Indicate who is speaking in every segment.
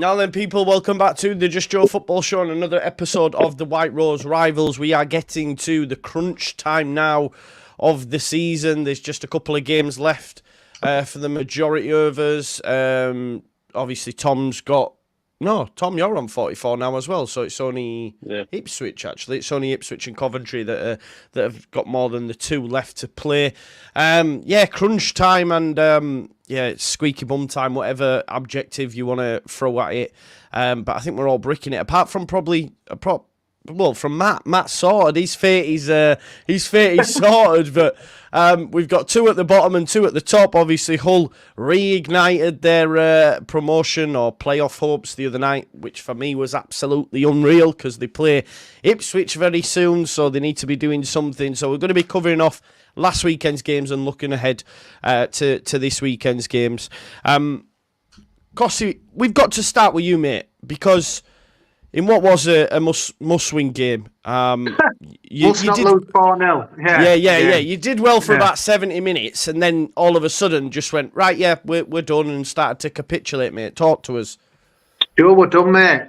Speaker 1: Now then, people, welcome back to the Just Joe Football Show and another episode of the White Rose Rivals. We are getting to the crunch time now of the season. There's just a couple of games left for the majority of us. Obviously, Tom's got... No, Tom, you're on 44 now as well, so it's only Ipswich, actually. It's only Ipswich and Coventry that have got more than the two left to play. Crunch time and... it's squeaky bum time, whatever adjective you want to throw at it. But I think we're all bricking it. Apart from from Matt. Matt's sorted. His fate is sorted. But we've got two at the bottom and two at the top. Obviously, Hull reignited their promotion or playoff hopes the other night, which for me was absolutely unreal because they play Ipswich very soon, so they need to be doing something. So we're going to be covering off last weekend's games and looking ahead to this weekend's games. Cossie, we've got to start with you, mate, because in what was a must-win game, you
Speaker 2: not
Speaker 1: did
Speaker 2: lose 4-0.
Speaker 1: Yeah. You did well for about 70 minutes, and then all of a sudden just went, right, we're done, and started to capitulate, mate. Talk to us.
Speaker 2: Sure, we're done, mate.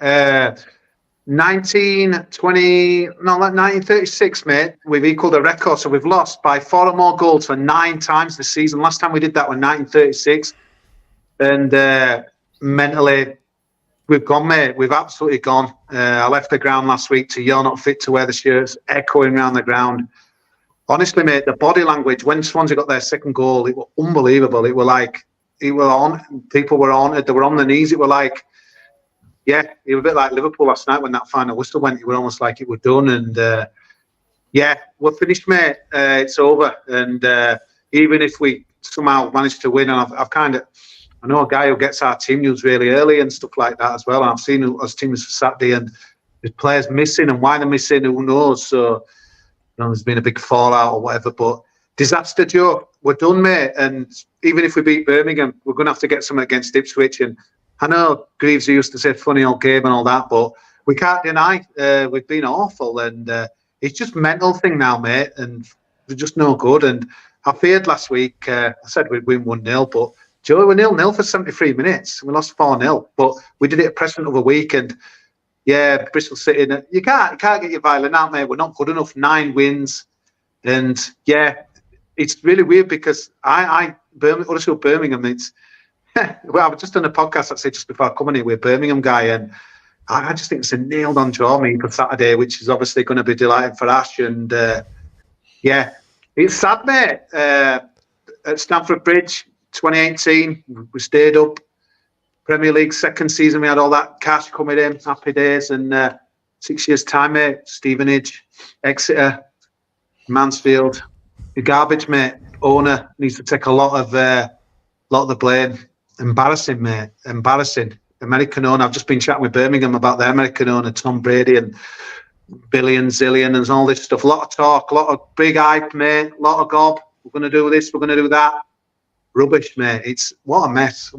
Speaker 2: 1936, mate, we've equalled the record, so we've lost by 4 or more goals for 9 times this season. Last time we did that was 1936, and mentally, we've gone, mate. We've absolutely gone. I left the ground last week to "You're not fit to wear the shirts," echoing around the ground. Honestly, mate, the body language when Swansea got their second goal, it was unbelievable. It were on. People were on it. They were on their knees. It were like, it was a bit like Liverpool last night when that final whistle went. It was almost like it were done. And we're finished, mate. It's over. And even if we somehow managed to win, and I know a guy who gets our team news really early and stuff like that as well. And I've seen us teams for Saturday and there's players missing, and why they're missing, who knows? So, there's been a big fallout or whatever. But disaster, Joe. We're done, mate. And even if we beat Birmingham, we're going to have to get something against Ipswich. And I know Greaves used to say funny old game and all that, but we can't deny we've been awful. And it's just a mental thing now, mate. And we're just no good. And I feared last week, I said we'd win 1-0, but Joe, we're 0-0 for 73 minutes. We lost 4-0, but we did it at Preston of a week. And Bristol City, you can't get your violin out, mate. We're not good enough. 9 wins. And it's really weird because Huddersfield Birmingham, it's, well, I was just on a podcast, I'd say, just before coming here with a Birmingham guy. And I just think it's a nailed on draw, me, for Saturday, which is obviously going to be delighting for Ash. And it's sad, mate. At Stamford Bridge, 2018, we stayed up. Premier League second season, we had all that cash coming in, happy days. And 6 years' time, mate, Stevenage, Exeter, Mansfield, the garbage, mate. Owner needs to take a lot of the blame. Embarrassing, mate. Embarrassing. American owner. I've just been chatting with Birmingham about the American owner, Tom Brady, and billion, zillion, and all this stuff. A lot of talk, a lot of big hype, mate. A lot of gob. We're going to do this, we're going to do that. Rubbish, mate. It's what a mess.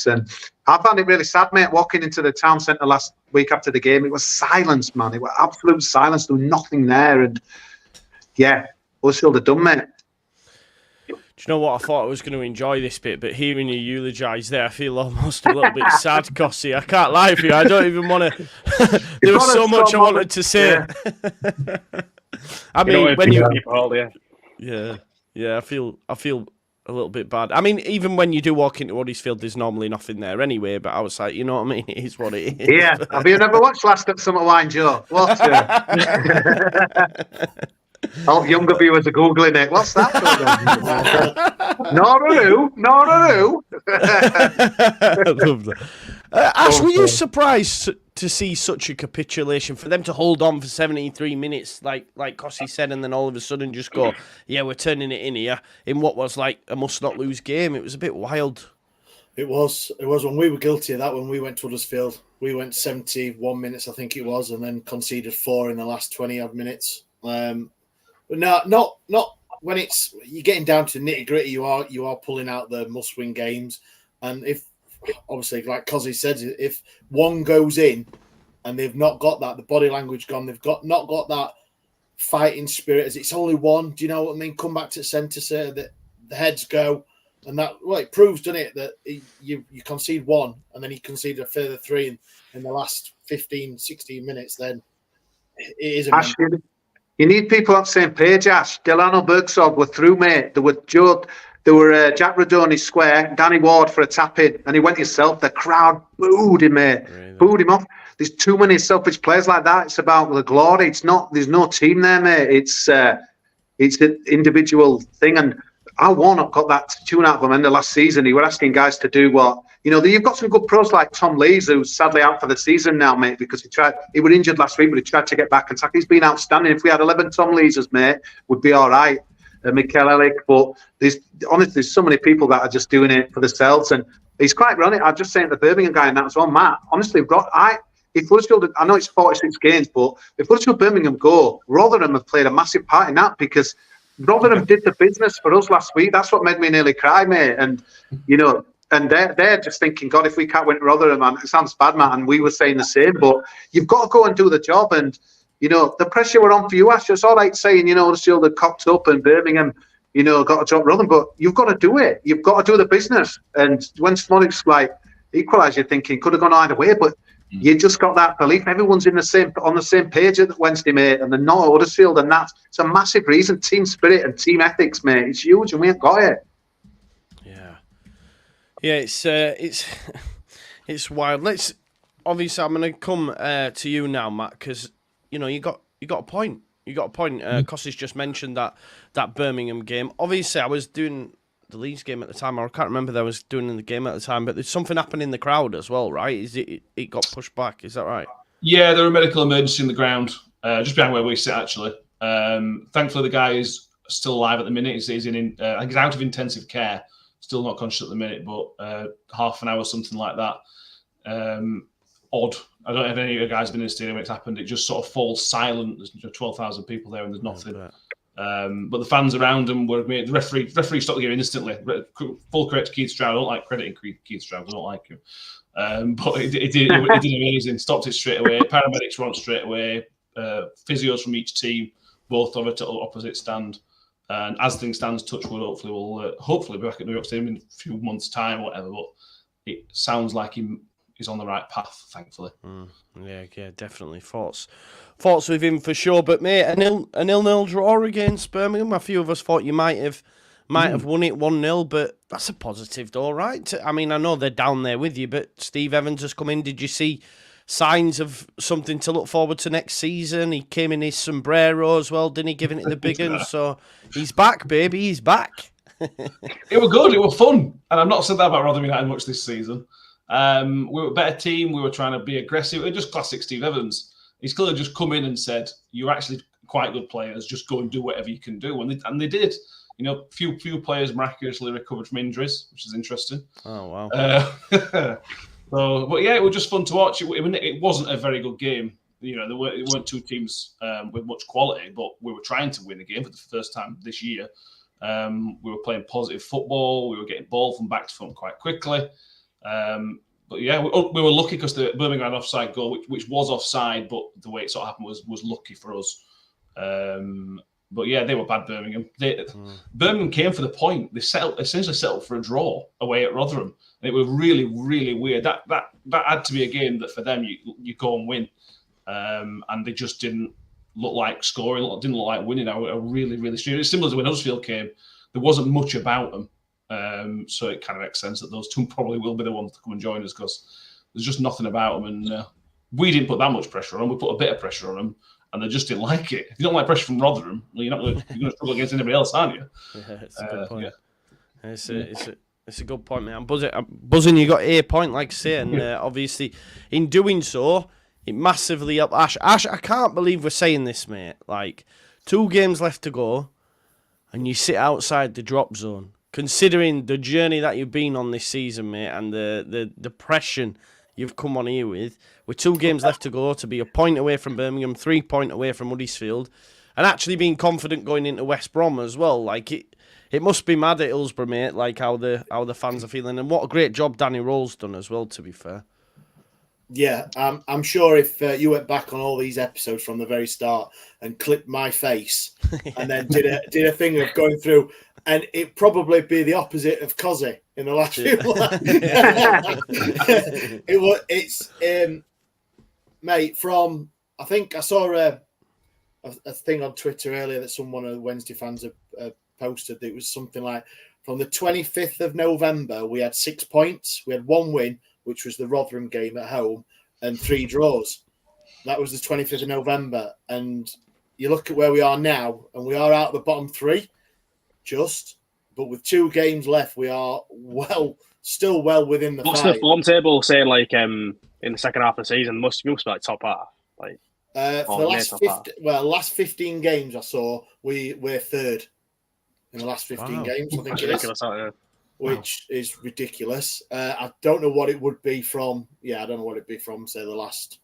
Speaker 2: And I found it really sad, mate, walking into the town centre last week after the game. It was silence, man. It was absolute silence. There was nothing there. And Huddersfield are done, mate.
Speaker 1: Do you know what? I thought I was going to enjoy this bit, but hearing you eulogise there, I feel almost a little bit sad, Cossie. I can't lie for you. I don't even want to... There was so much I wanted to say. I mean, when you... I feel a little bit bad. I mean, even when you do walk into Huddersfield, there's normally nothing there anyway, but I was like, you know what I mean? It is what it is.
Speaker 2: Yeah. Have you never watched Last at Summer Wine, Joe? Watch it. Oh, younger viewers are Googling it. What's that? Noraroo.
Speaker 1: I love that. Ash, were you surprised to see such a capitulation, for them to hold on for 73 minutes, like Cossie said, and then all of a sudden just go, we're turning it in here, in what was like a must-not-lose game? It was a bit wild.
Speaker 3: It was when we were guilty of that, when we went to Huddersfield. We went 71 minutes, I think it was, and then conceded 4 in the last 20-odd minutes. But not when it's you're getting down to the nitty-gritty, you are pulling out the must-win games. And if, obviously, like Cossie said, if one goes in and they've not got that, the body language gone, they've not got that fighting spirit, as it's only one, do you know what I mean? Come back to centre, say that the heads go, And that it proves, doesn't it, that you concede one and then you concede a further three in the last 15, 16 minutes, then it is a
Speaker 2: Ash, you need people on the same page, Ash. Delano Bergsog were through, mate. There were Jack Radoni square, Danny Ward for a tap-in, and he went himself. The crowd booed him, mate. Really? Booed him off. There's too many selfish players like that. It's about the glory. It's not. There's no team there, mate. It's an individual thing. And Al Warnock got that tune out of him in the last season. He were asking guys to do what, you've got some good pros like Tom Lees, who's sadly out for the season now, mate, because he was injured last week, but he tried to get back and tackle. He's been outstanding. If we had 11 Tom Leeses, mate, would be all right. Mikel Ellick, but there's so many people that are just doing it for themselves, and he's quite ironic. I'm just saying to the Birmingham guy and that as well, Matt. Honestly, if Huddersfield, I know it's 46 games, but if Huddersfield Birmingham go, Rotherham have played a massive part in that, because Rotherham did the business for us last week. That's what made me nearly cry, mate. And and they're just thinking, God, if we can't win Rotherham, and it sounds bad, Matt, and we were saying the same, but you've got to go and do the job. And the pressure were on for you, Ash. It's all right saying, Huddersfield had cocked up and Birmingham, got to drop Rotherham, but you've got to do it. You've got to do the business. And when Smollick's equalised, you're thinking could have gone either way, but you just got that belief. Everyone's on the same page at Wednesday, mate, and they're not at Huddersfield, and it's a massive reason. Team spirit and team ethics, mate. It's huge, and we ain't got it.
Speaker 1: Yeah, it's wild. Obviously, I'm going to come to you now, Matt, because you got a point. You got a point. Cossey's just mentioned that Birmingham game. Obviously, I was doing the Leeds game at the time. I can't remember that I was doing in the game at the time, but there's something happened in the crowd as well, right? It got pushed back? Is that right?
Speaker 4: Yeah, there was a medical emergency in the ground, just behind where we sit, actually. Thankfully, the guy is still alive at the minute. He's out of intensive care. Still not conscious at the minute, but half an hour, something like that. Odd. I don't know if any of you guys have been in the stadium when it's happened. It just sort of falls silent. There's 12,000 people there and there's nothing. But the fans around him were... The referee stopped the game instantly. Full credit to Keith Stroud. I don't like crediting Keith Stroud. I don't like him. But it did amazing. Stopped it straight away. Paramedics were on straight away. Physios from each team, both on the opposite stand. And as things stand, touch wood, hopefully be back at New York Stadium in a few months' time or whatever. But it sounds like he's on the right path, thankfully.
Speaker 1: Yeah, definitely. Thoughts with him for sure. But mate, a 0-0 draw against Birmingham. A few of us thought you might have won it 1-0, but that's a positive, though, right? I mean, I know they're down there with you, but Steve Evans has come in. Did you see signs of something to look forward to next season? He came in his sombrero as well, didn't he? Giving it the big one. So he's back, baby. He's back.
Speaker 4: It was good. It was fun. And I've not said that about Rotherham United much this season. We were a better team. We were trying to be aggressive. It was just classic Steve Evans. He's clearly just come in and said, "You're actually quite good players. Just go and do whatever you can do." And they did. Few players miraculously recovered from injuries, which is interesting.
Speaker 1: Oh wow.
Speaker 4: But yeah, it was just fun to watch. It wasn't a very good game. There weren't two teams with much quality, but we were trying to win a game for the first time this year. We were playing positive football. We were getting ball from back to front quite quickly. But yeah, we were lucky because the Birmingham had an offside goal, which was offside, but the way it sort of happened was lucky for us. But yeah, they were bad, Birmingham. Birmingham came for the point. They essentially settled for a draw away at Rotherham. And it was really, really weird. That had to be a game that for them you go and win. And they just didn't look like scoring, didn't look like winning. I really, really strange. It's similar to when Huddersfield came. There wasn't much about them. So it kind of makes sense that those two probably will be the ones to come and join us because there's just nothing about them. And we didn't put that much pressure on them. We put a bit of pressure on them. And they just didn't like it. If you don't like pressure from Rotherham, well, you're going to struggle against anybody else, aren't you?
Speaker 1: Yeah, it's a good point. Yeah. It's a good point, man. I'm buzzing. You got a point, like I say, and obviously, in doing so, it massively helped Ash. Ash, I can't believe we're saying this, mate. Like 2 games left to go, and you sit outside the drop zone. Considering the journey that you've been on this season, mate, and the depression you've come on here with 2 games left to go, to be a point away from Birmingham, 3 points away from Huddersfield, and actually being confident going into West Brom as well. Like it must be mad at Hillsborough, mate. Like how the fans are feeling, and what a great job Danny Roll's done as well. To be fair,
Speaker 3: Yeah, I'm sure if you went back on all these episodes from the very start and clipped my face and then did a thing of going through, and it'd probably be the opposite of Cozzy in the last few. Mate, from I think I saw a thing on Twitter earlier that one of the Wednesday fans have posted. It was something like from the 25th of November, we had 6 points. We had one win, which was the Rotherham game at home, and 3 draws. That was the 25th of November. And you look at where we are now, and we are out of the bottom 3, but with 2 games left, we are still well within the
Speaker 5: What's
Speaker 3: fight.
Speaker 5: the form table say, like, in the second half of the season? Must be like top half. Like,
Speaker 3: for the last 15 games I saw, we're third in the last 15 games, I think it is. Which is ridiculous. I don't know what it would be from. I don't know what it'd be from, say, the last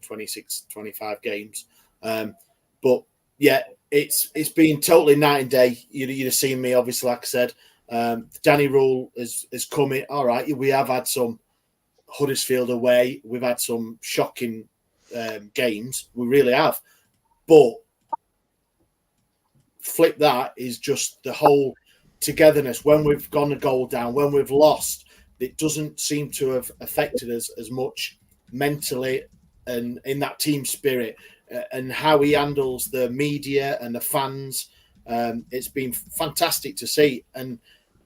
Speaker 3: 26, 25 games. But yeah, it's been totally night and day. You'd have seen me, obviously, like I said. Danny Rule is coming. All right, we have had some Huddersfield away. We've had some shocking games. We really have. But flip that is just the whole togetherness. When we've gone a goal down, when we've lost, it doesn't seem to have affected us as much mentally and in that team spirit, and how he handles the media and the fans. It's been fantastic to see, and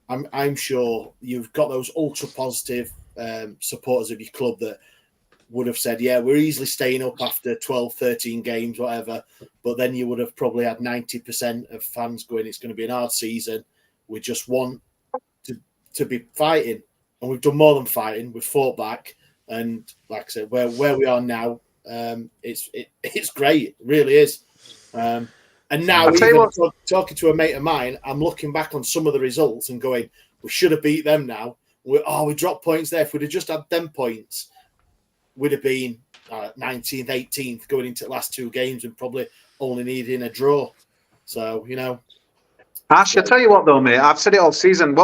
Speaker 3: I'm sure you've got those ultra positive supporters of your club that would have said, yeah, we're easily staying up after 12, 13 games, whatever. But then you would have probably had 90% of fans going, it's going to be an hard season. We just want to be fighting. And we've done more than fighting. We've fought back. And like I said, where we are now, it's great. It really is. And now, even talking to a mate of mine, I'm looking back on some of the results and going, we should have beat them now. We dropped points there. If we'd have just had them points, we'd have been 19th, 18th going into the last 2 games and probably only needing a draw. So,
Speaker 2: Ash, I tell you what though, mate, I've said it all season.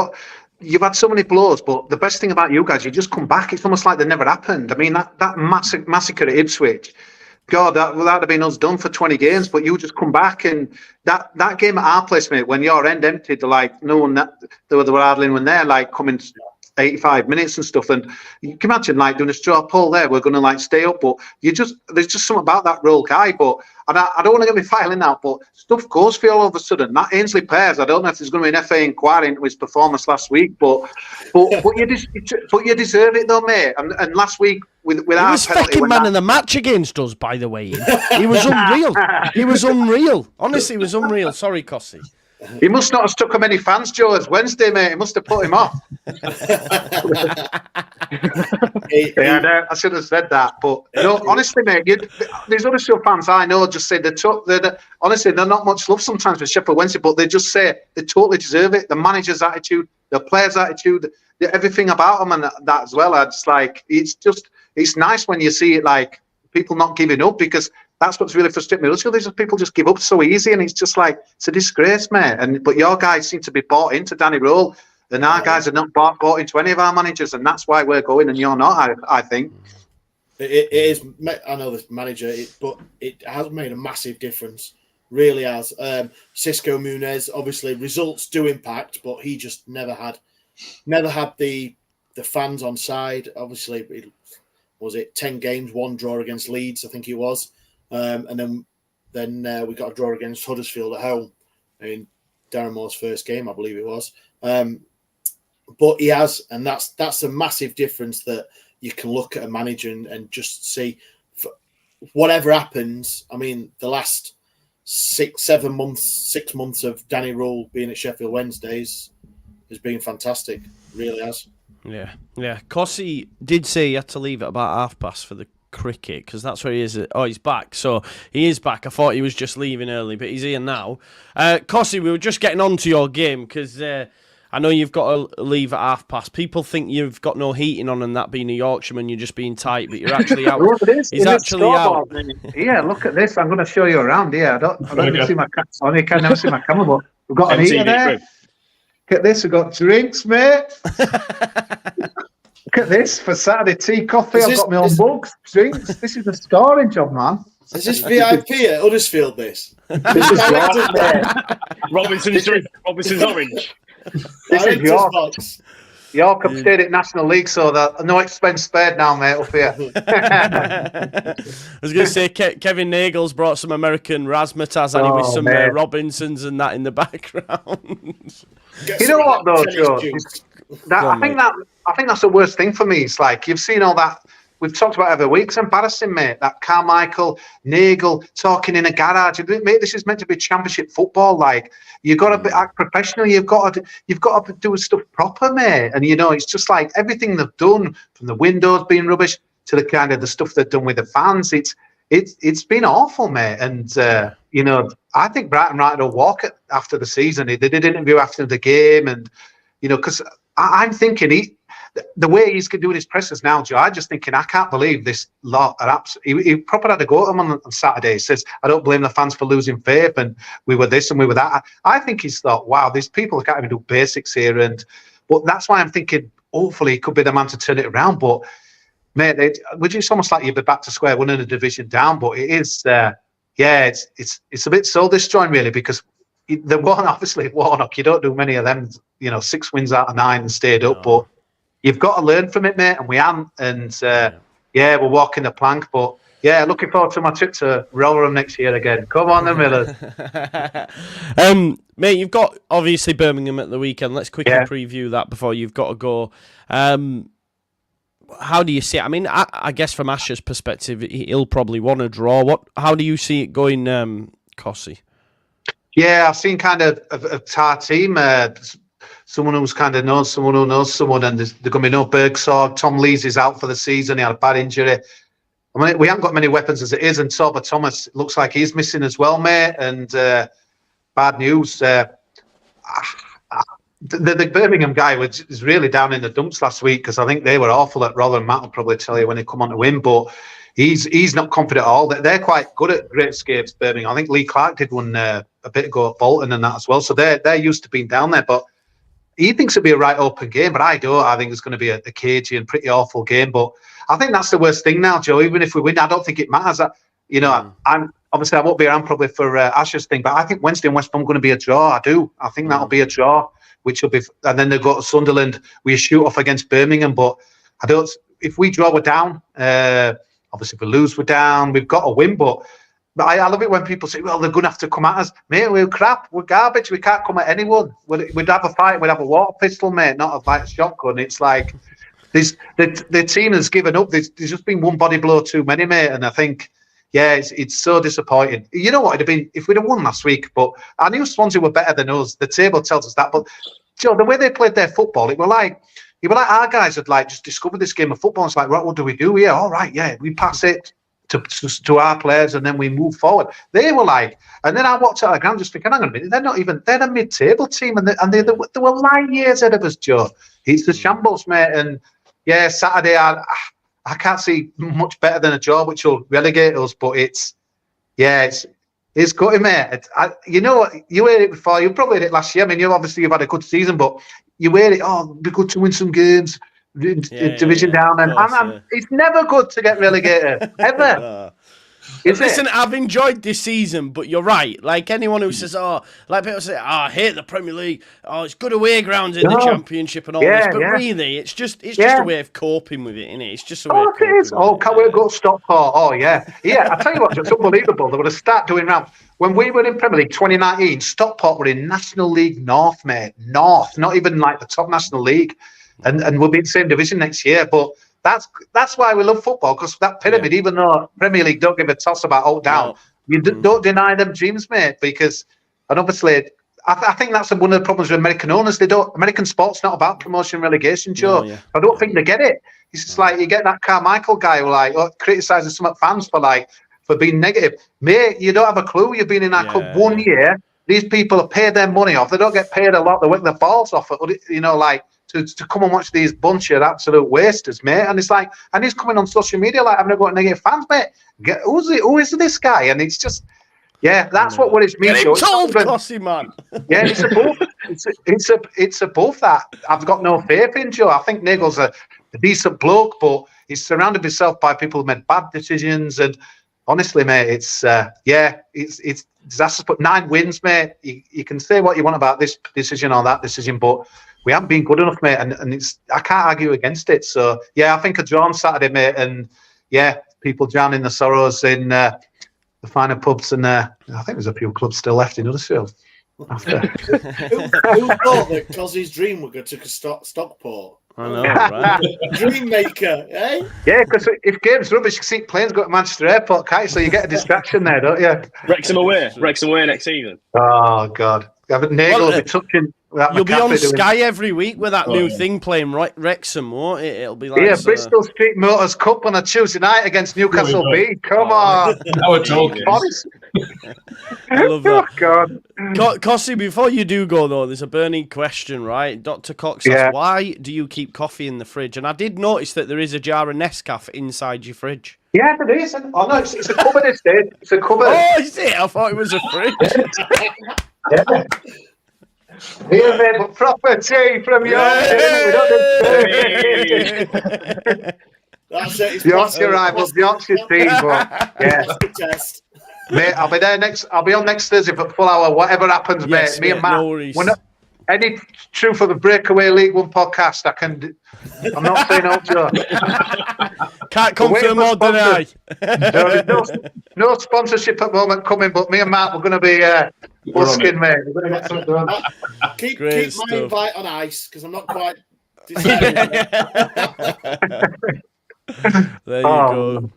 Speaker 2: You've had so many blows, but the best thing about you guys, you just come back. It's almost like they never happened. I mean, that massacre at Ipswich, God, that would have been us done for 20 games, but you just come back. And that game at our place, mate, when your end emptied, like no one, they were hardly anyone there, like coming 85 minutes and stuff. And you can imagine like doing a straw poll there, we're going to like stay up, but there's just something about that role guy. But and I don't want to get me filing out, but stuff goes for you all of a sudden. That Ainsley Pears, I don't know if there's going to be an FA inquiry into his performance last week, but you deserve it though, mate. And last week with
Speaker 1: he
Speaker 2: our
Speaker 1: was fucking man of the match against us, by the way. He was unreal. He was unreal. Honestly, he was unreal. Sorry, Cossie.
Speaker 2: He must not have stuck many fans, Joe, as Wednesday, mate. He must have put him off. I should have said that. But no, honestly, mate, these other show fans I know just say honestly, they're not much love sometimes with Sheffield Wednesday, but they just say they totally deserve it. The manager's attitude, the players' attitude, everything about them, and that as well. I just like it's nice when you see it, like people not giving up, because that's what's really frustrating me. These people just give up so easy, and it's just like, it's a disgrace, mate. But your guys seem to be bought into Danny Rule, and our guys are not bought into any of our managers, and that's why we're going, and you're not, I think.
Speaker 3: It is. I know this manager, but it has made a massive difference. Really has. Cisco Munez, obviously, results do impact, but he just never had the fans on side. Obviously, was it 10 games, 1 draw against Leeds, I think it was. And then we got a draw against Huddersfield at home in Darren Moore's first game, I believe it was. But he has, and that's a massive difference, that you can look at a manager and just see whatever happens. I mean, the last 6 months of Danny Rule being at Sheffield Wednesdays has been fantastic. It really has.
Speaker 1: Yeah. Cossie did say he had to leave at about past for the cricket, because that's where he is. Oh, he's back. So he is back. I thought he was just leaving early, but he's here now. Cossie, we were just getting on to your game, because I know you've got to leave at past. People think you've got no heating on, and that being a Yorkshireman, you're just being tight, but you're actually out. He's actually out.
Speaker 2: Yeah, look at this. I'm going to show you around here. I don't see my camera. You can never see my camera, but we've got an heater there. Look at this. We've got drinks, mate. Look at this for Saturday tea, coffee.
Speaker 3: Is
Speaker 2: I've
Speaker 3: this-
Speaker 2: got my own
Speaker 3: is-
Speaker 2: mugs, drinks. This is a scoring job, man.
Speaker 3: Is this VIP at Huddersfield, this?
Speaker 2: This is yours, mate.
Speaker 5: Robinson's drink, Robinson's orange.
Speaker 2: This is
Speaker 3: Director's
Speaker 2: yours.
Speaker 3: box.
Speaker 2: York have stayed at National League, so that no expense spared now, mate, up here.
Speaker 1: I was going to say Kevin Nagel's brought some American razzmatazz and with some
Speaker 2: mate.
Speaker 1: Robinsons and that in the background.
Speaker 3: Get
Speaker 2: You know
Speaker 3: some
Speaker 2: what, though,
Speaker 3: tennis
Speaker 2: Joe?
Speaker 3: juice.
Speaker 2: That, I think that's the worst thing for me. It's like you've seen all that. We've talked about it every week. It's embarrassing, mate. That Carmichael, Nagel talking in a garage. Mate, this is meant to be championship football. Like you've got to act professional. You've got to do stuff proper, mate. And you know, it's just like everything they've done, from the windows being rubbish to the kind of the stuff they've done with the fans. It's been awful, mate. And you know, I think Brighton Wright will walk it after the season. They did an interview after the game, and you know, because I'm thinking the way he's doing his presses now, Joe, I'm just thinking, I can't believe this lot are absolutely. He proper had to go to him on Saturday. He says, I don't blame the fans for losing faith, and we were this and we were that. I think he's thought, wow, these people can't even do basics here. But that's why I'm thinking, hopefully, he could be the man to turn it around. But, mate, it's almost like you'd be back to square one in a division down. But it is, it's a bit soul destroying, really, because the one, obviously, Warnock, you don't do many of them, you know, 6 wins out of 9 and stayed up. But you've got to learn from it, mate, and we haven't. And we're walking the plank. But yeah, looking forward to my trip to Rotherham next year again. Come on, the Millers.
Speaker 1: Mate, you've got obviously Birmingham at the weekend. Let's quickly preview that before you've got to go. How do you see it? I mean, I guess from Asher's perspective, he'll probably want to draw. How do you see it going, Cossie?
Speaker 2: Yeah, I've seen kind of a tar team. Someone who's kind of knows someone who knows someone, and there's going to be no Bergsorg. Tom Lees is out for the season. He had a bad injury. I mean, we haven't got many weapons as it is, and Torber Thomas looks like he's missing as well, mate. And bad news. The Birmingham guy was really down in the dumps last week because I think they were awful at Rotherham. Matt will probably tell you when they come on to win, but he's not confident at all. They're quite good at great escapes, Birmingham. I think Lee Clark did one a bit ago at Bolton and that as well. So they're used to being down there, but he thinks it'll be a right open game, but I don't. I think it's going to be a cagey and pretty awful game. But I think that's the worst thing now, Joe. Even if we win, I don't think it matters. You know, I'm obviously I won't be around probably for Asher's thing, but I think Wednesday and West Brom going to be a draw. I do. I think that'll be a draw, which will be, and then they go to Sunderland. We shoot off against Birmingham, but I don't. If we draw, we're down. Obviously, if we lose, we're down. We've got to win, but I love it when people say, well, they're going to have to come at us. Mate, we're crap. We're garbage. We can't come at anyone. We'd have a fight. We'd have a water pistol, mate, not a shotgun. It's like the team has given up. There's just been one body blow too many, mate. And I think, yeah, it's so disappointing. You know what? It'd have been if we'd have won last week, but I knew Swansea were better than us. The table tells us that. But, Joe, the way they played their football, it were like our guys had like just discovered this game of football. It's like, right, what do we do? Yeah, all right, yeah, we pass it to our players and then we move forward. They were like, and then I watched at the ground just thinking, hang on a minute, they're a mid-table team and they were 9 years ahead of us, Joe. It's the shambles, mate. And yeah, Saturday I can't see much better than a draw, which will relegate us. But it's gutting, mate. You know, you heard it before. You probably heard it last year. I mean, you've had a good season, but you heard it. Oh, it'd be good to win some games. Division down, and it's never good to get relegated ever.
Speaker 1: Listen, I've enjoyed this season, but you're right. Like anyone who says, like people say, I hate the Premier League. Oh, it's good away grounds in the Championship and all this, but really, it's just a way of coping with it, isn't it? It's just a way. Of coping
Speaker 2: it is. Oh, can't we go to Stockport? Oh, yeah. I tell you what, it's unbelievable. They would have started doing rounds. When we were in Premier League 2019, Stockport were in National League North, mate. North, not even like the top National League. And we'll be in the same division next year. But that's why we love football, because that pyramid, even though Premier League don't give a toss about out down, you don't deny them dreams, mate. Because, and obviously, I think that's one of the problems with American owners. American sport's not about promotion relegation, Joe. I don't think they get it. It's just like you get that Carmichael guy who criticises some fans for being negative. Mate, you don't have a clue. You've been in our club 1 year. These people have paid their money off. They don't get paid a lot. They work their balls off it, to come and watch these bunch of absolute wasters, mate. And it's like, and he's coming on social media like, I've never got negative fans, mate. Who is this guy? And it's just, that's what worries me.
Speaker 1: Get him told, Cossie, man.
Speaker 2: Yeah, it's above that. I've got no faith in Joe. I think Nagel's a decent bloke, but he's surrounded himself by people who made bad decisions. And honestly, mate, it's disastrous. But 9 wins, mate. You can say what you want about this decision or that decision, but we haven't been good enough, mate. And I can't argue against it. So yeah, I think a draw on Saturday, mate. And yeah, people drowning their sorrows in the finer pubs. And I think there's a few clubs still left in Huddersfield. After.
Speaker 3: Who thought that Cozzy's dream would go to Stockport?
Speaker 1: I know, right?
Speaker 3: Dream maker, eh?
Speaker 2: Yeah, because if game's rubbish, you see planes go to Manchester Airport, can't you? So you get a distraction there, don't you?
Speaker 5: Wrexham away next season.
Speaker 2: Oh, God. Nagel will be touching.
Speaker 1: You'll be on Sky every week with that new thing playing Wrexham, won't it? It'll be like
Speaker 2: yeah, Bristol Street Motors Cup on a Tuesday night against Newcastle B. Come on.
Speaker 4: Now we're talking.
Speaker 1: I love that.
Speaker 2: Oh, God.
Speaker 1: Cossie, before you do go, though, there's a burning question, right? Dr. Cox asks, why do you keep coffee in the fridge? And I did notice that there is a jar of Nescafe inside your fridge.
Speaker 2: Yeah, there is. Oh, no, it's a cupboard instead. It's a cupboard.
Speaker 1: Oh, is it? I thought it was a fridge.
Speaker 2: Yeah. Here, mate, but proper tea from Yorkshire.
Speaker 3: That's it.
Speaker 2: Yorkshire rivals, Yorkshire team, but yeah.
Speaker 3: Test.
Speaker 2: Mate, I'll be there I'll be on next Thursday for full hour. Whatever happens,
Speaker 1: Yes,
Speaker 2: mate. Me and Matt.
Speaker 1: no worries.
Speaker 2: We're not, any truth of the Breakaway League One podcast, I'm not saying no, Joe.
Speaker 1: Can't confirm or deny.
Speaker 2: No sponsorship at the moment coming, but me and Matt, we're going to be busking, mate. We're going to get something done.
Speaker 3: Keep
Speaker 1: stuff.
Speaker 3: my invite on ice because I'm not quite decided.
Speaker 1: There you go.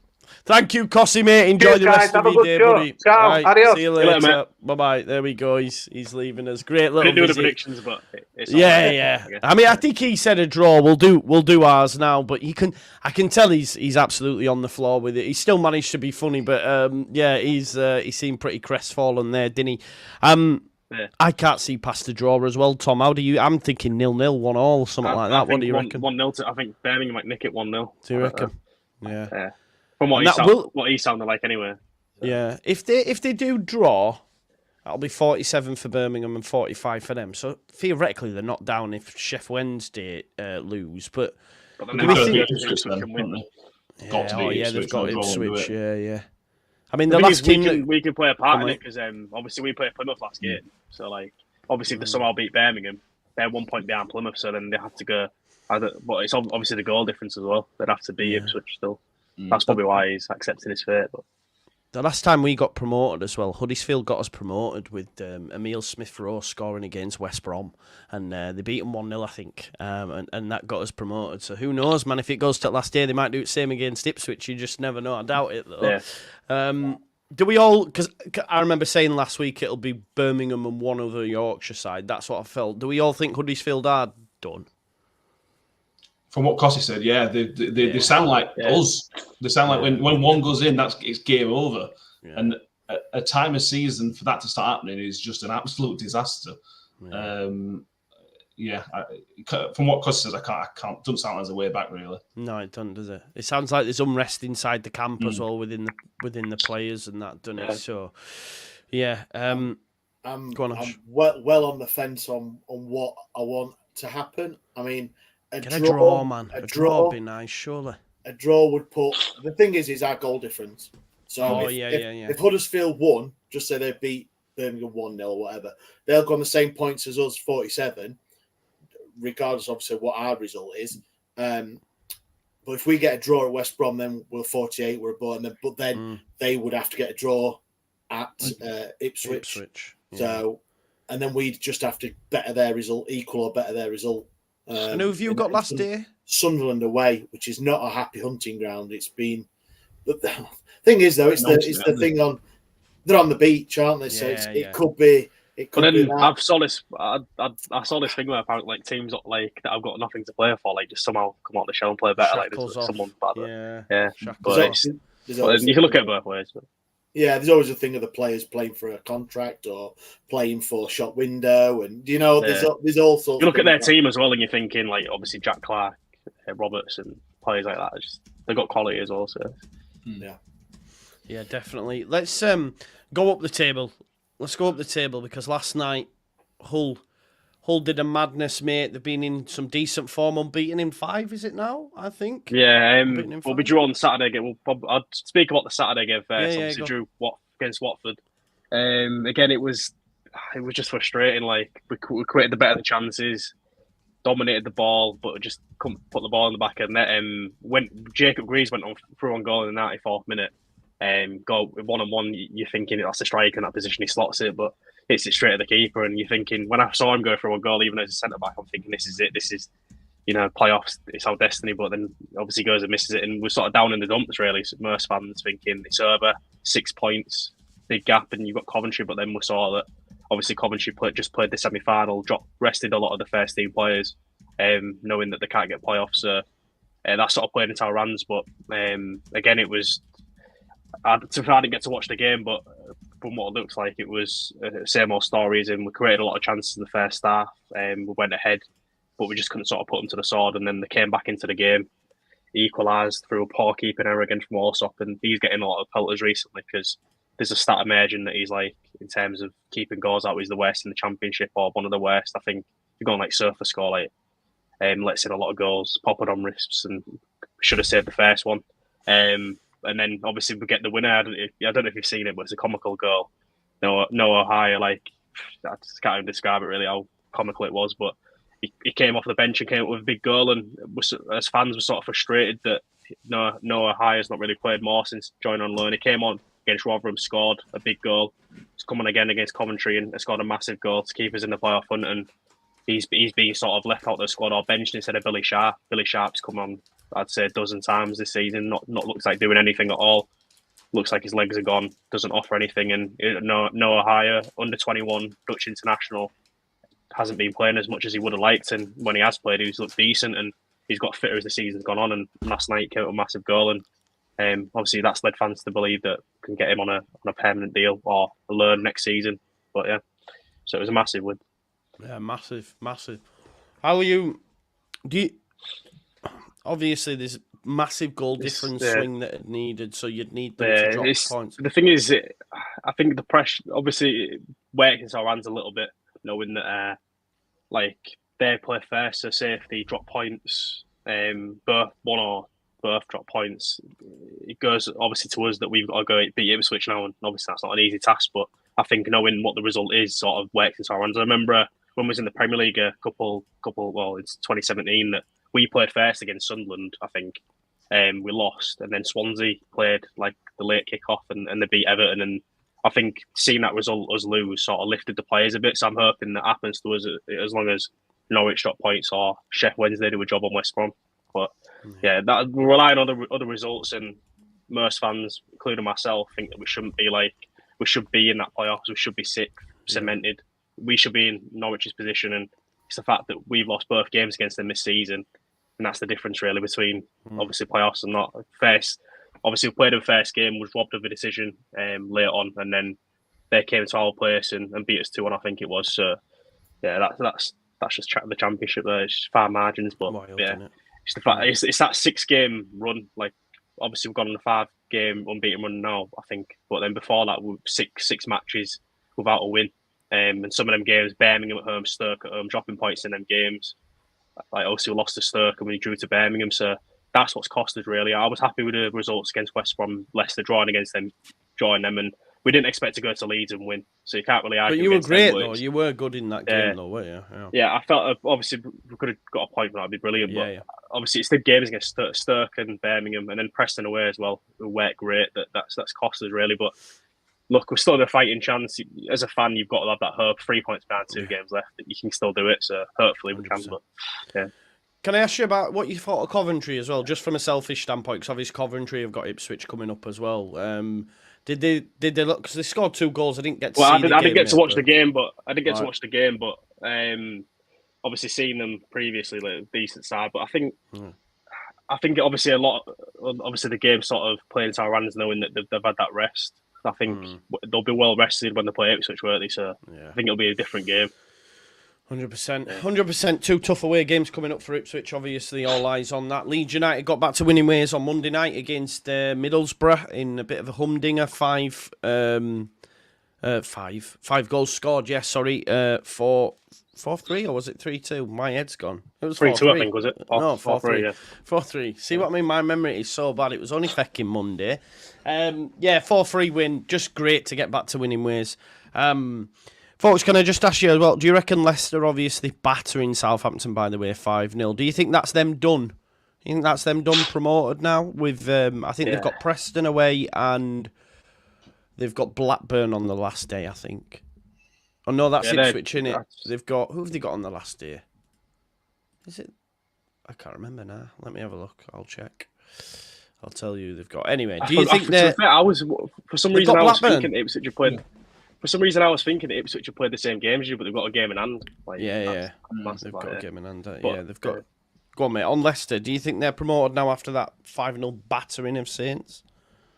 Speaker 1: Thank you, Cossie, mate. Enjoy
Speaker 2: Cheers,
Speaker 1: the rest
Speaker 2: guys.
Speaker 1: of your day, buddy.
Speaker 2: Ciao.
Speaker 1: Right,
Speaker 2: Adios.
Speaker 1: see you later. Bye-bye. There we go. He's leaving us. Great little
Speaker 5: Couldn't do the
Speaker 1: visit.
Speaker 5: predictions, but it's
Speaker 1: Yeah. I mean, I think he said a draw. We'll do ours now, but I can tell he's absolutely on the floor with it. He still managed to be funny, but he seemed pretty crestfallen there, didn't he?
Speaker 5: Yeah.
Speaker 1: I can't see past the draw as well, Tom. How do you? I'm thinking 0-0, 1-1, something like that. What do you reckon?
Speaker 5: 1-0. I think Birmingham might nick it 1-0.
Speaker 1: Do you reckon? Yeah.
Speaker 5: Yeah. From what he sounded like, anyway. So.
Speaker 1: Yeah. If they do draw, that'll be 47 for Birmingham and 45 for them. So theoretically, they're not down if Sheffield Wednesday lose. But
Speaker 5: then
Speaker 1: do we think?
Speaker 4: They've
Speaker 1: got Ipswich. Yeah. I mean,
Speaker 5: the
Speaker 1: last team
Speaker 5: we can play a part in it because obviously we played Plymouth last game. So obviously if they somehow beat Birmingham, they're 1 point behind Plymouth. So then they have to go. But it's obviously the goal difference as well. They'd have to beat Ipswich still. That's probably why he's accepting his fate. But
Speaker 1: the last time we got promoted as well, Huddersfield got us promoted with Emile Smith-Rowe scoring against West Brom, and they beat them 1-0, I think, and that got us promoted. So who knows, man? If it goes to last day, they might do the same against Ipswich. You just never know. I doubt it, though.
Speaker 5: Yeah.
Speaker 1: Do we all? Because I remember saying last week it'll be Birmingham and one other Yorkshire side. That's what I felt. Do we all think Huddersfield are done?
Speaker 4: From what Cossie said, they sound like us. They sound like when one goes in, it's game over. Yeah. And a time of season for that to start happening is just an absolute disaster. Yeah. From what Cossie says, I can't. Doesn't sound like there's a way back, really.
Speaker 1: No, it doesn't, does it? It sounds like there's unrest inside the camp as well within the players and that, doesn't it? So, yeah.
Speaker 3: I'm well on the fence on what I want to happen. I mean. A
Speaker 1: draw, man. A draw would be nice, surely.
Speaker 3: A draw would put... The thing is our goal difference. So if Huddersfield won, just say they beat Birmingham 1-0 or whatever, they'll go on the same points as us, 47, regardless, obviously, what our result is. But if we get a draw at West Brom, then we're 48, we're above. But then they would have to get a draw at Ipswich. Yeah. So, and then we'd just have to better their result, equal or better their result.
Speaker 1: And who have you got last day?
Speaker 3: Sunderland away, which is not a happy hunting ground. It's been. The thing is, though, it's the thing on. They're on the beach, aren't they? So it could be. It could be.
Speaker 5: I saw this thing where apparently like teams like that have got nothing to play for, like just somehow come out the show and play better.
Speaker 1: Shackles
Speaker 5: like someone bad.
Speaker 1: Yeah.
Speaker 5: But you can look at it both ways. But.
Speaker 3: Yeah, there's always a thing of the players playing for a contract or playing for shop window, and there's all sorts.
Speaker 5: You look at their team as well, and you're thinking like obviously Jack Clark, Roberts, and players like that. They've got quality as well. So
Speaker 1: yeah, definitely. Let's go up the table. Let's go up the table because last night Hull Hull did a madness, mate. They've been in some decent form, unbeaten in 5, is it now? I think.
Speaker 5: Yeah,
Speaker 1: Unbeaten in
Speaker 5: we'll be
Speaker 1: 5.
Speaker 5: drawn Saturday again. I'll speak about the Saturday game first.
Speaker 1: Yeah,
Speaker 5: Obviously,
Speaker 1: go.
Speaker 5: drew against Watford. Again, it was just frustrating. Like we created the better chances, dominated the ball, but just couldn't put the ball in the back of the net. When Jacob Greaves went through on goal in the 94th minute, goal 1-on-1, you're thinking that's a striker in that position. He slots it, but hits it straight at the keeper. And you're thinking, when I saw him go through a goal, even as a centre back, I'm thinking, this is it. This is, playoffs. It's our destiny. But then obviously goes and misses it, and we're sort of down in the dumps. Really, Merse fans thinking it's over. 6 points, big gap, and you've got Coventry. But then we saw that obviously Coventry just played the semi-final, rested a lot of the first team players, knowing that they can't get playoffs. So that sort of played into our hands. But again, it was. I didn't get to watch the game, but from what it looks like, it was same old stories, and we created a lot of chances in the first half. We went ahead, but we just couldn't sort of put them to the sword, and then they came back into the game, equalised through a poor keeping error again from Allsop, and he's getting a lot of pelters recently because there's a stat emerging that he's like, in terms of keeping goals out, he's the worst in the Championship or one of the worst. I think you're going like Surfer score like lets in a lot of goals, popping on wrists, and should have saved the first one. And then obviously we get the winner. I don't know if you've seen it, but it's a comical goal. Noah Hire, like, I just can't even describe it really how comical it was. But he came off the bench and came up with a big goal, and as fans were sort of frustrated that Noah Hire's not really played more since joining on loan. He came on against Rotherham, scored a big goal. He's come on again against Coventry and scored a massive goal to keep us in the playoff hunt. And he's been sort of left out of the squad or benched instead of Billy Sharp. Billy Sharp's come on, I'd say, a dozen times this season. Not looks like doing anything at all. Looks like his legs are gone. Doesn't offer anything. And Noah Hire, under 21 Dutch international, hasn't been playing as much as he would have liked. And when he has played, he's looked decent, and he's got fitter as the season's gone on. And last night he came with a massive goal. And obviously that's led fans to believe that we can get him on a permanent deal or a loan next season. But yeah, so it was a massive win.
Speaker 1: Yeah, massive. How are you? Obviously, there's massive goal difference swing that it needed, so you'd need them to drop points.
Speaker 5: The thing is, I think the pressure obviously worked into our hands a little bit, knowing that like they play first, so say if they drop points, both drop points, it goes obviously to us that we've got to go beat Ipswich now, and obviously that's not an easy task. But I think knowing what the result is sort of worked into our hands. I remember when we was in the Premier League a couple, it's 2017 that we played first against Sunderland, I think. We lost, and then Swansea played like the late kick-off and they beat Everton. And I think seeing that result us lose sort of lifted the players a bit. So I'm hoping that happens to us as long as Norwich drop points or Sheffield Wednesday do a job on West Brom. But yeah, that we're relying on other results, and most fans, including myself, think that we should be in that playoffs. We should be cemented. We should be in Norwich's position, and it's the fact that we've lost both games against them this season. And that's the difference really between obviously playoffs and not. First, obviously we played the first game, was robbed of a decision late on, and then they came to our place and beat us 2-1, I think it was. So yeah, that's just the Championship there. It's just far margins, but wild, yeah, it's the fact it's that 6-game run. Like obviously we've gone on a 5-game unbeaten run now, I think, but then before that we were six matches without a win. And some of them games, Birmingham at home, Stoke at home, dropping points in them games. Like obviously we lost to Stoke and we drew to Birmingham, so that's what's cost us really. I was happy with the results against West Brom, Leicester, drawing against them, drawing them, and we didn't expect to go to Leeds and win, so you can't really argue.
Speaker 1: But you were great though. You were good in that game though, weren't you?
Speaker 5: Yeah, I felt obviously we could have got a point, that'd be brilliant. But obviously it's the games against Stoke and Birmingham, and then Preston away as well. We worked great. That's cost us really, but. Look, we're still in a fighting chance. As a fan, you've got to have that hope. 3 points behind 2 games left, that you can still do it. So hopefully we can. But yeah.
Speaker 1: Can I ask you about what you thought of Coventry as well, just from a selfish standpoint? Because obviously Coventry have got Ipswich coming up as well. Did they look? Because they scored 2 goals. I didn't get to see the game.
Speaker 5: I didn't get to watch the game, but obviously seeing them previously, like a decent side. But I think obviously obviously the game sort of playing into our hands, knowing that they've had that rest. I think they'll be well rested when they play Ipswich, won't they? So I think it'll be a different game.
Speaker 1: 100%. 2 tough away games coming up for Ipswich. Obviously, all eyes on that. Leeds United got back to winning ways on Monday night against Middlesbrough in a bit of a humdinger. Five goals scored. Yes, sorry. 4-3 or was it 3-2? My head's gone. It was
Speaker 5: 3-2,
Speaker 1: 4-3.
Speaker 5: I think, was it?
Speaker 1: No,
Speaker 5: 4-3,
Speaker 1: 4-3.
Speaker 5: yeah.
Speaker 1: 4-3. See what I mean? My memory is so bad. It was only fecking Monday. 4-3 win. Just great to get back to winning ways. Folks, can I just ask you as well, do you reckon Leicester obviously battering Southampton, by the way, 5-0? Do you think that's them done? You think that's them done, promoted now? With I think they've got Preston away and they've got Blackburn on the last day, I think. Oh, no, that's Ipswich, innit? They've got... Who have they got on the last day? Is it... I can't remember now. Let me have a look. I'll check. I'll tell you who they've got. Anyway, do you think they're...
Speaker 5: For some reason, I was thinking Ipswich had played... For some reason, I was thinking Ipswich have played the same game as you, but they've got a game in hand. Like,
Speaker 1: they've got a game in hand. Yeah, they've got... Go on, mate. On Leicester, do you think they're promoted now after that 5-0 battering of Saints?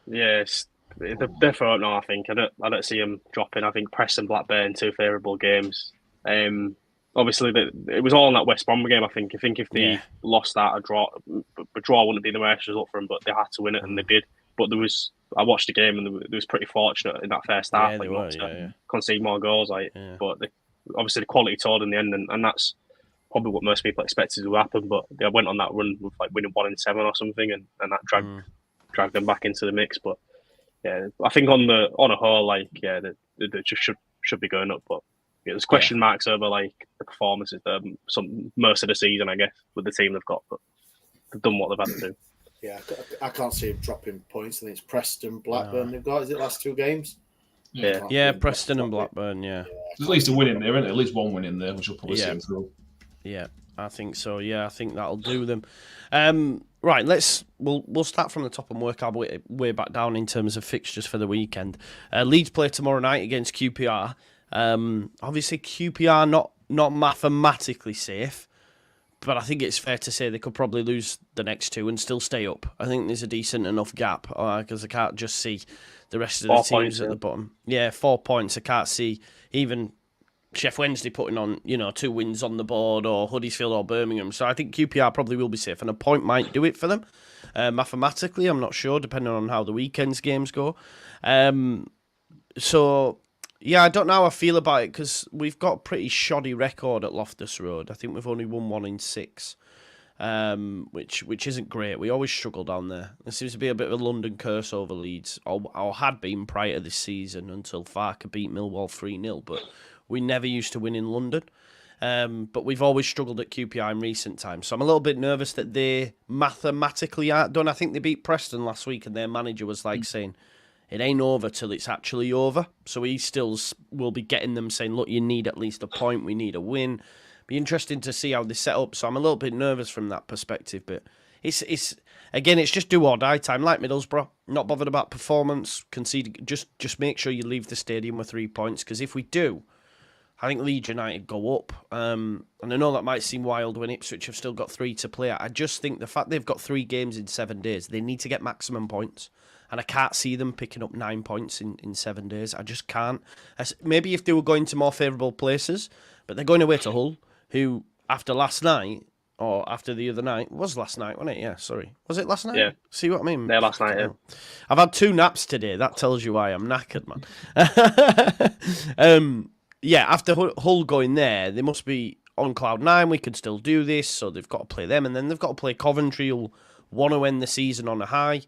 Speaker 5: Yes, they're for now. I think I don't see them dropping. I think Preston, Blackburn, 2 favourable games. Obviously, it was all in that West Brom game. I think if they lost that, a draw wouldn't be the worst result for them. But they had to win it, and they did. But I watched the game, and they was pretty fortunate in that first half, not to concede more goals. But obviously the quality told in the end, and that's probably what most people expected to happen. But they went on that run with winning 1 in 7 or something, and that dragged them back into the mix. But yeah, I think on a whole, they just should be going up. But there's question marks over the performances most of the season, I guess, with the team they've got. But they've done what they've had to do.
Speaker 3: Yeah, I can't see them dropping points. I think it's Preston, Blackburn. They've got, is it last 2 games?
Speaker 1: Yeah, Preston and Blackburn. Yeah,
Speaker 4: there's at least a win in there, isn't it? At least one win in there, which will probably see them through.
Speaker 1: Yeah, I think so. Yeah, I think that'll do them. Right, we'll start from the top and work our way back down in terms of fixtures for the weekend. Leeds play tomorrow night against QPR. Obviously, QPR not mathematically safe, but I think it's fair to say they could probably lose the next 2 and still stay up. I think there's a decent enough gap because I can't just see the rest of the teams at the bottom. Yeah, 4 points. I can't see even Sheffield Wednesday putting on 2 wins on the board, or Huddersfield or Birmingham. So I think QPR probably will be safe, and a point might do it for them. Mathematically, I'm not sure, depending on how the weekend's games go. So yeah, I don't know how I feel about it because we've got a pretty shoddy record at Loftus Road. I think we've only won 1 in 6, which isn't great. We always struggle down there. There seems to be a bit of a London curse over Leeds, or had been prior to this season until Farke beat Millwall 3-0, but we never used to win in London. But we've always struggled at QPR in recent times. So I'm a little bit nervous that they mathematically aren't done. I think they beat Preston last week and their manager was saying, it ain't over till it's actually over. So he still will be getting them saying, look, you need at least a point. We need a win. Be interesting to see how they set up. So I'm a little bit nervous from that perspective. But it's just do or die time. Like Middlesbrough, not bothered about performance. Concede. Just make sure you leave the stadium with 3 points. Because if we do, I think Leeds United go up. And I know that might seem wild when Ipswich have still got 3 to play. I just think the fact they've got 3 games in 7 days, they need to get maximum points. And I can't see them picking up 9 points in 7 days. I just can't. Maybe if they were going to more favourable places, but they're going away to Hull, who after last night, or after the other night, was last night, wasn't it? Yeah, sorry. Was it last night?
Speaker 5: Yeah.
Speaker 1: See what I mean?
Speaker 5: Yeah, last night, yeah.
Speaker 1: I've had 2 naps today. That tells you why I'm knackered, man. Yeah, after Hull going there, they must be on cloud 9. We can still do this, so they've got to play them, and then they've got to play Coventry, who'll want to end the season on a high.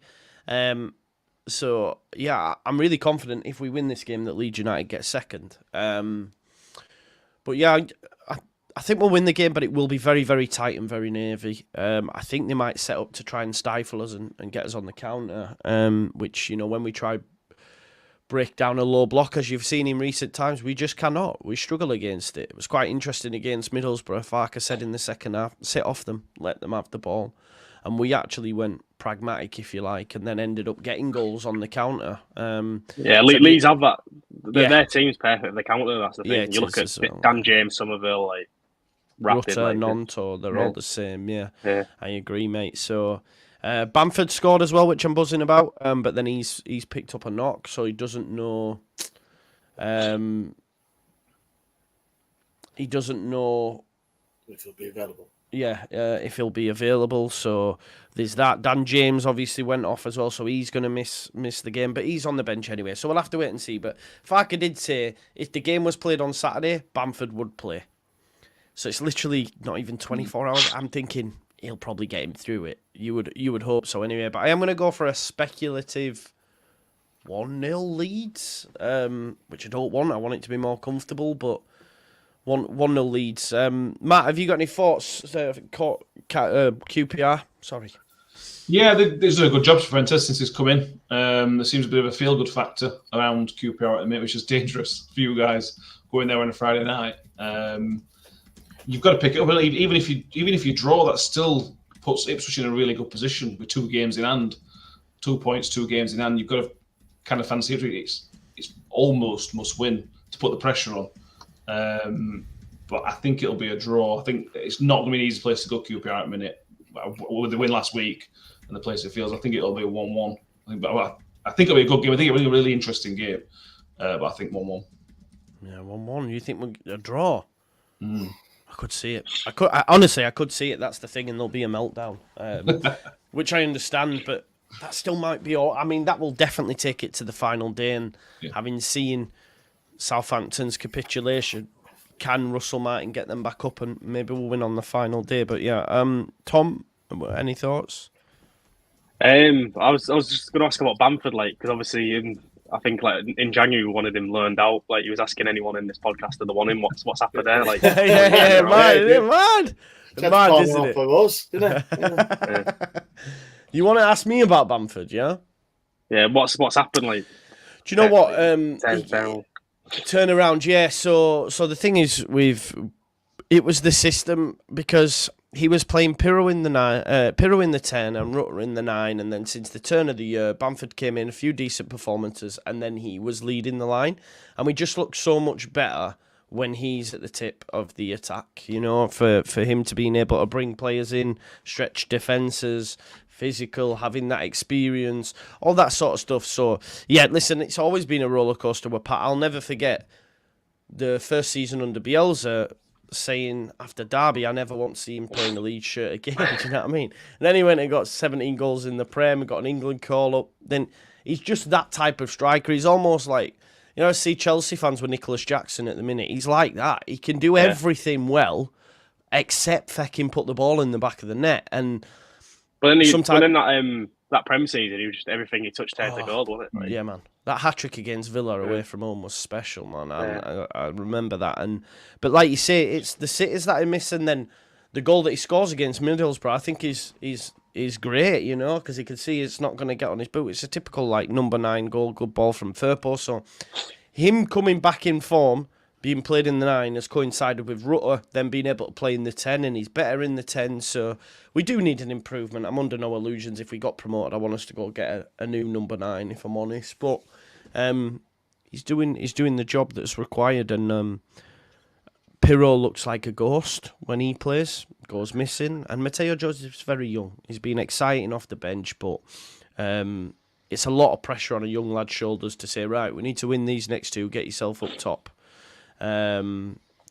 Speaker 1: So, yeah, I'm really confident if we win this game that Leeds United get second. But, yeah, I think we'll win the game, but it will be very, very tight and very nervy. I think they might set up to try and stifle us and get us on the counter, which, when we try break down a low block, as you've seen in recent times, we just cannot. We struggle against it. It was quite interesting against Middlesbrough. Farke said in the second half, sit off them, let them have the ball. And we actually went pragmatic, if you like, and then ended up getting goals on the counter.
Speaker 5: Leeds have that. Their team's perfect. The counter, that's the thing.
Speaker 1: Yeah,
Speaker 5: you look at Dan James, Somerville, Rapid,
Speaker 1: Nonto, they're all the same. Yeah, I agree, mate. So Bamford scored as well, which I'm buzzing about. But then he's picked up a knock, so he doesn't know. He doesn't know
Speaker 3: if he'll be available.
Speaker 1: if he'll be available. So there's that. Dan James obviously went off as well, so he's going to miss the game. But he's on the bench anyway, so we'll have to wait and see. But Farker did say if the game was played on Saturday, Bamford would play. So it's literally not even 24 hours. I'm thinking he'll probably get him through it. You would hope so anyway. But I am going to go for a speculative 1-0 Leeds, which I don't want. I want it to be more comfortable, but 1-0 Leeds. Matt, have you got any thoughts? QPR, sorry.
Speaker 4: Yeah, there's a good job for Fuentes since he's come in. There seems a bit of a feel-good factor around QPR at the minute, which is dangerous for you guys going there on a Friday night. You've got to pick it up. Even if you draw, that still puts Ipswich in a really good position with 2 games in hand. 2 points, 2 games in hand. You've got to kind of fancy it. It's almost must win to put the pressure on. But I think it'll be a draw. I think it's not going to be an easy place to go QPR at the minute. With the win last week and the place it feels, I think it'll be a 1-1. I think it'll be a good game. I think it'll be a really interesting game. But I think 1-1.
Speaker 1: Yeah, 1-1. You think a draw? I could see it. Honestly, I could see it. That's the thing, and there'll be a meltdown, which I understand, but that still might be all. I mean, that will definitely take it to the final day, and having seen Southampton's capitulation, can Russell Martin get them back up, and maybe we'll win on the final day? But yeah, Tom, any thoughts?
Speaker 5: I was just going to ask about Bamford, because obviously I think in January we wanted him loaned out. He was asking anyone in this podcast that they want him. What's happened there?
Speaker 1: Mad, isn't it?
Speaker 3: For us, didn't it?
Speaker 1: You want to ask me about Bamford, yeah?
Speaker 5: Yeah. What's happened? Do
Speaker 1: you know what? Turnaround, yeah. So the thing is, it was the system, because he was playing Pirro in the 10 and Rutter in the 9, and then since the turn of the year, Bamford came in, a few decent performances, and then he was leading the line, and we just look so much better when he's at the tip of the attack. For him to being able to bring players in, stretch defences, physical, having that experience, all that sort of stuff. So yeah, listen, it's always been a roller coaster with Pat. I'll never forget the first season under Bielsa saying after Derby, I never want to see him playing the Leeds shirt again. Do you know what I mean? And then he went and got 17 goals in the Prem, got an England call-up. Then he's just that type of striker. He's almost like, I see Chelsea fans with Nicholas Jackson at the minute. He's like that. He can do everything well, except fucking put the ball in the back of the net. And
Speaker 5: But then that Prem season, he was just everything he touched turned to gold, wasn't it?
Speaker 1: Yeah, man. That hat-trick against Villa away from home was special, man. I remember that. But like you say, it's the sitters that I miss, and then the goal that he scores against Middlesbrough, I think is great, because he can see it's not going to get on his boot. It's a typical, number 9 goal, good ball from Firpo. So him coming back in form, being played in the 9, has coincided with Rutter then being able to play in the 10, and he's better in the 10. So we do need an improvement. I'm under no illusions. If we got promoted, I want us to go get a new number 9, if I'm honest. But he's doing the job that's required, and Pirro looks like a ghost when he plays, goes missing, and Mateo Joseph's very young. He's been exciting off the bench, but it's a lot of pressure on a young lad's shoulders to say, right, we need to win these next 2, get yourself up top.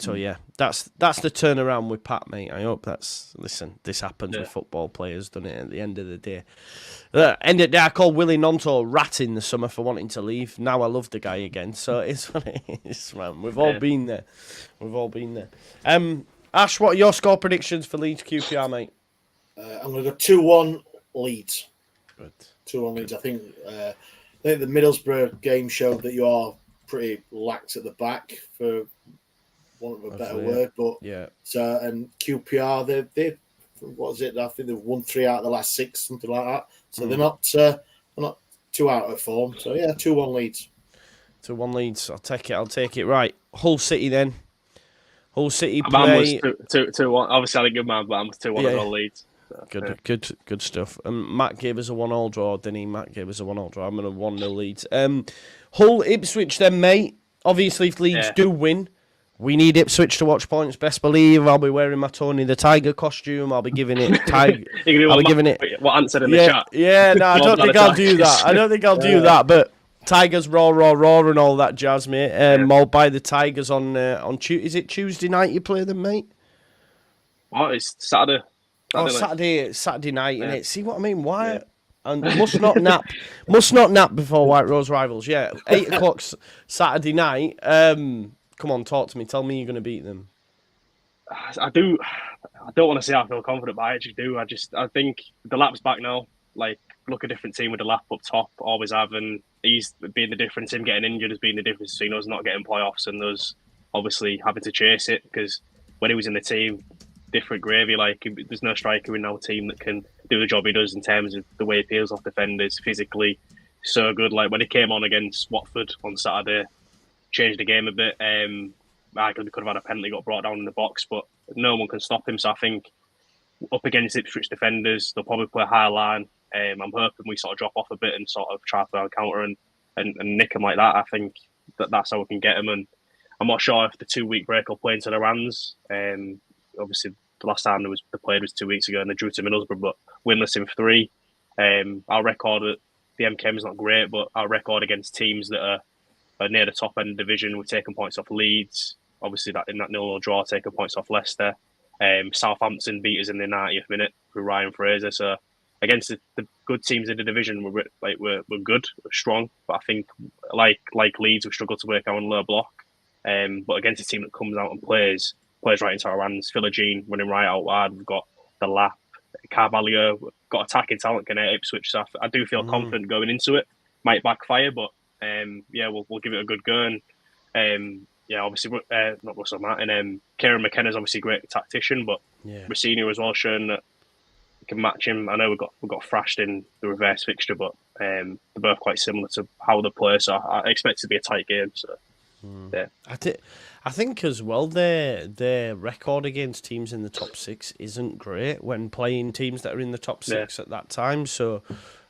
Speaker 1: So yeah, that's the turnaround with Pat, mate. I hope this happens with football players, doesn't it? At the end of the day, I called Willie Nonto a rat in the summer for wanting to leave. Now I love the guy again. So it's what it is, man. We've all been there. Ash, what are your score predictions for Leeds QPR, mate?
Speaker 3: I'm going to go 2-1 Leeds.
Speaker 1: Good.
Speaker 3: 2-1 Leeds. I think the Middlesbrough game showed that you are pretty lax at the back, for want of a better word, but So and QPR, they what is it? I think they've won 3 out of the last 6, something like that. So they're not too out of form. So yeah, 2-1 Leeds.
Speaker 1: 2-1 Leeds. I'll take it. Right, Hull City then. Hull City
Speaker 5: Man
Speaker 1: play.
Speaker 5: was 2-1. Obviously, I think good man, but I'm 2-1 as well Leeds. So,
Speaker 1: Good stuff. Matt gave us a 1-1 draw, didn't he? Matt gave us a 1-1 draw. I'm going to 1-0 Leeds. Hull Ipswich then, mate. Obviously, if Leeds do win, we need Ipswich to watch points. Best believe I'll be wearing my Tony the Tiger costume. I'll be giving it Tiger.
Speaker 5: What answered in the chat?
Speaker 1: Yeah, no, I don't think I'll do that. But Tigers raw and all that jazz, mate. I'll buy the Tigers on is it Tuesday night you play them, mate?
Speaker 5: Oh, it's Saturday.
Speaker 1: Oh,
Speaker 5: Saturday night.
Speaker 1: Saturday night,
Speaker 5: Yeah.
Speaker 1: innit? See what I mean? Why?
Speaker 5: Yeah.
Speaker 1: And must not nap before White Rose Rivals. Yeah, 8 o'clock Saturday night. Come on, talk to me. Tell me you're going to beat them.
Speaker 5: I do. I don't want to say I feel confident, but I actually do. I think the lap's back now. Like, look a different team with the lap up top. Always have, and he's been the difference. Him getting injured has been the difference between us not getting playoffs and us obviously having to chase it. Because when he was in the team, different gravy. Like, there's no striker in our team that can do the job he does in terms of the way he peels off defenders physically. So good. Like when he came on against Watford on Saturday, changed the game a bit. I could have had a penalty got brought down in the box, but no one can stop him. So I think up against Ipswich defenders, they'll probably play a high line. I'm hoping we sort of drop off a bit and sort of try to counter and nick them like that. I think that's how we can get them. And I'm not sure if the 2-week break will play into their hands. Obviously, the last time they played was 2 weeks ago and they drew to Middlesbrough, but winless in 3. Our record at the MKM is not great, but our record against teams that are near the top end of the division, we're taking points off Leeds. Obviously, that in that 0-0 draw, taking points off Leicester. Southampton beat us in the 90th minute with Ryan Fraser. So against the good teams in the division, we're good, we're strong. But I think like Leeds, we struggle to work our own low block. But against a team that comes out and plays right into our hands, Philogene running right out wide. We've got the lap, Carvalho, we've got attacking talent can hit Ipswich. So I do feel confident going into it. Might backfire, but we'll give it a good go. And obviously, not Russell Martin. Kieran McKenna's obviously a great tactician, but Rossini as well shown that we can match him. I know we got thrashed in the reverse fixture, but they're both quite similar to how they play. So I expect it to be a tight game. So yeah,
Speaker 1: I think as well their record against teams in the top 6 isn't great when playing teams that are in the top 6 at that time. So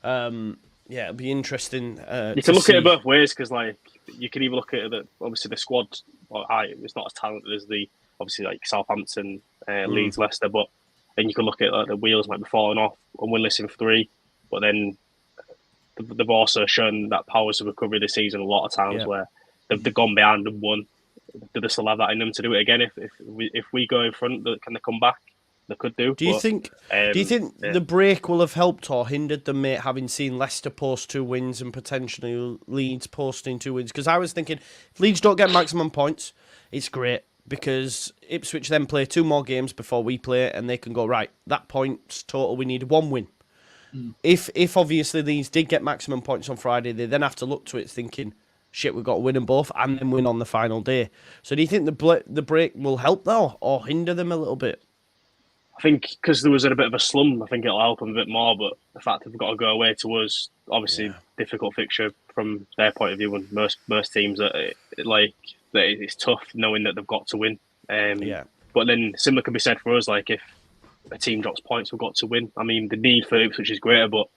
Speaker 1: it'll be interesting.
Speaker 5: You can look at it both ways because like you can even look at it that obviously the squad it's not as talented as the obviously like Southampton, Leeds, Leicester, but then you can look at like, the wheels might be falling off and winless in 3, but then they've also shown that powers of recovery this season a lot of times where they've gone behind and won. Do they still have that in them to do it again? If we go in front, can they come back? They could do.
Speaker 1: Do you think the break will have helped or hindered them, mate, having seen Leicester post 2 wins and potentially Leeds posting 2 wins? Because I was thinking, if Leeds don't get maximum points, it's great because Ipswich then play 2 more games before we play and they can go, right, that points total, we need 1 win. If obviously Leeds did get maximum points on Friday, they then have to look to it thinking, shit, we've got to win them both and then win on the final day. So do you think the break will help though or hinder them a little bit?
Speaker 5: I think because there was a bit of a slump, I think it'll help them a bit more. But the fact that they've got to go away to us, obviously difficult fixture from their point of view, and most teams it's tough knowing that they've got to win. But then similar can be said for us. Like if a team drops points, we've got to win. I mean, the need for Ipswich is greater, but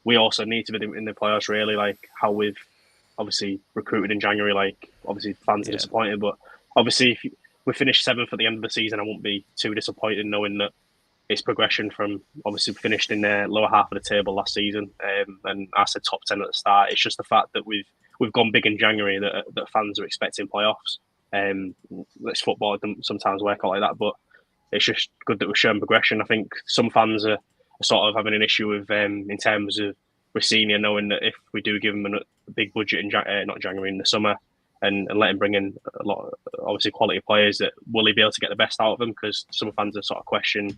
Speaker 5: we also need to be in the playoffs. Really, like how we've obviously recruited in January. Like obviously fans are disappointed, but obviously if we finish 7th at the end of the season, I won't be too disappointed knowing that it's progression from obviously finished in the lower half of the table last season, and I said top 10 at the start. It's just the fact that we've gone big in January that fans are expecting playoffs. It's football; it doesn't sometimes work out like that, but it's just good that we're showing progression. I think some fans are sort of having an issue with in terms of Rossini, knowing that if we do give him a big budget in in the summer, and let him bring in a lot of obviously quality players, that will he be able to get the best out of them? Because some fans have sort of questioned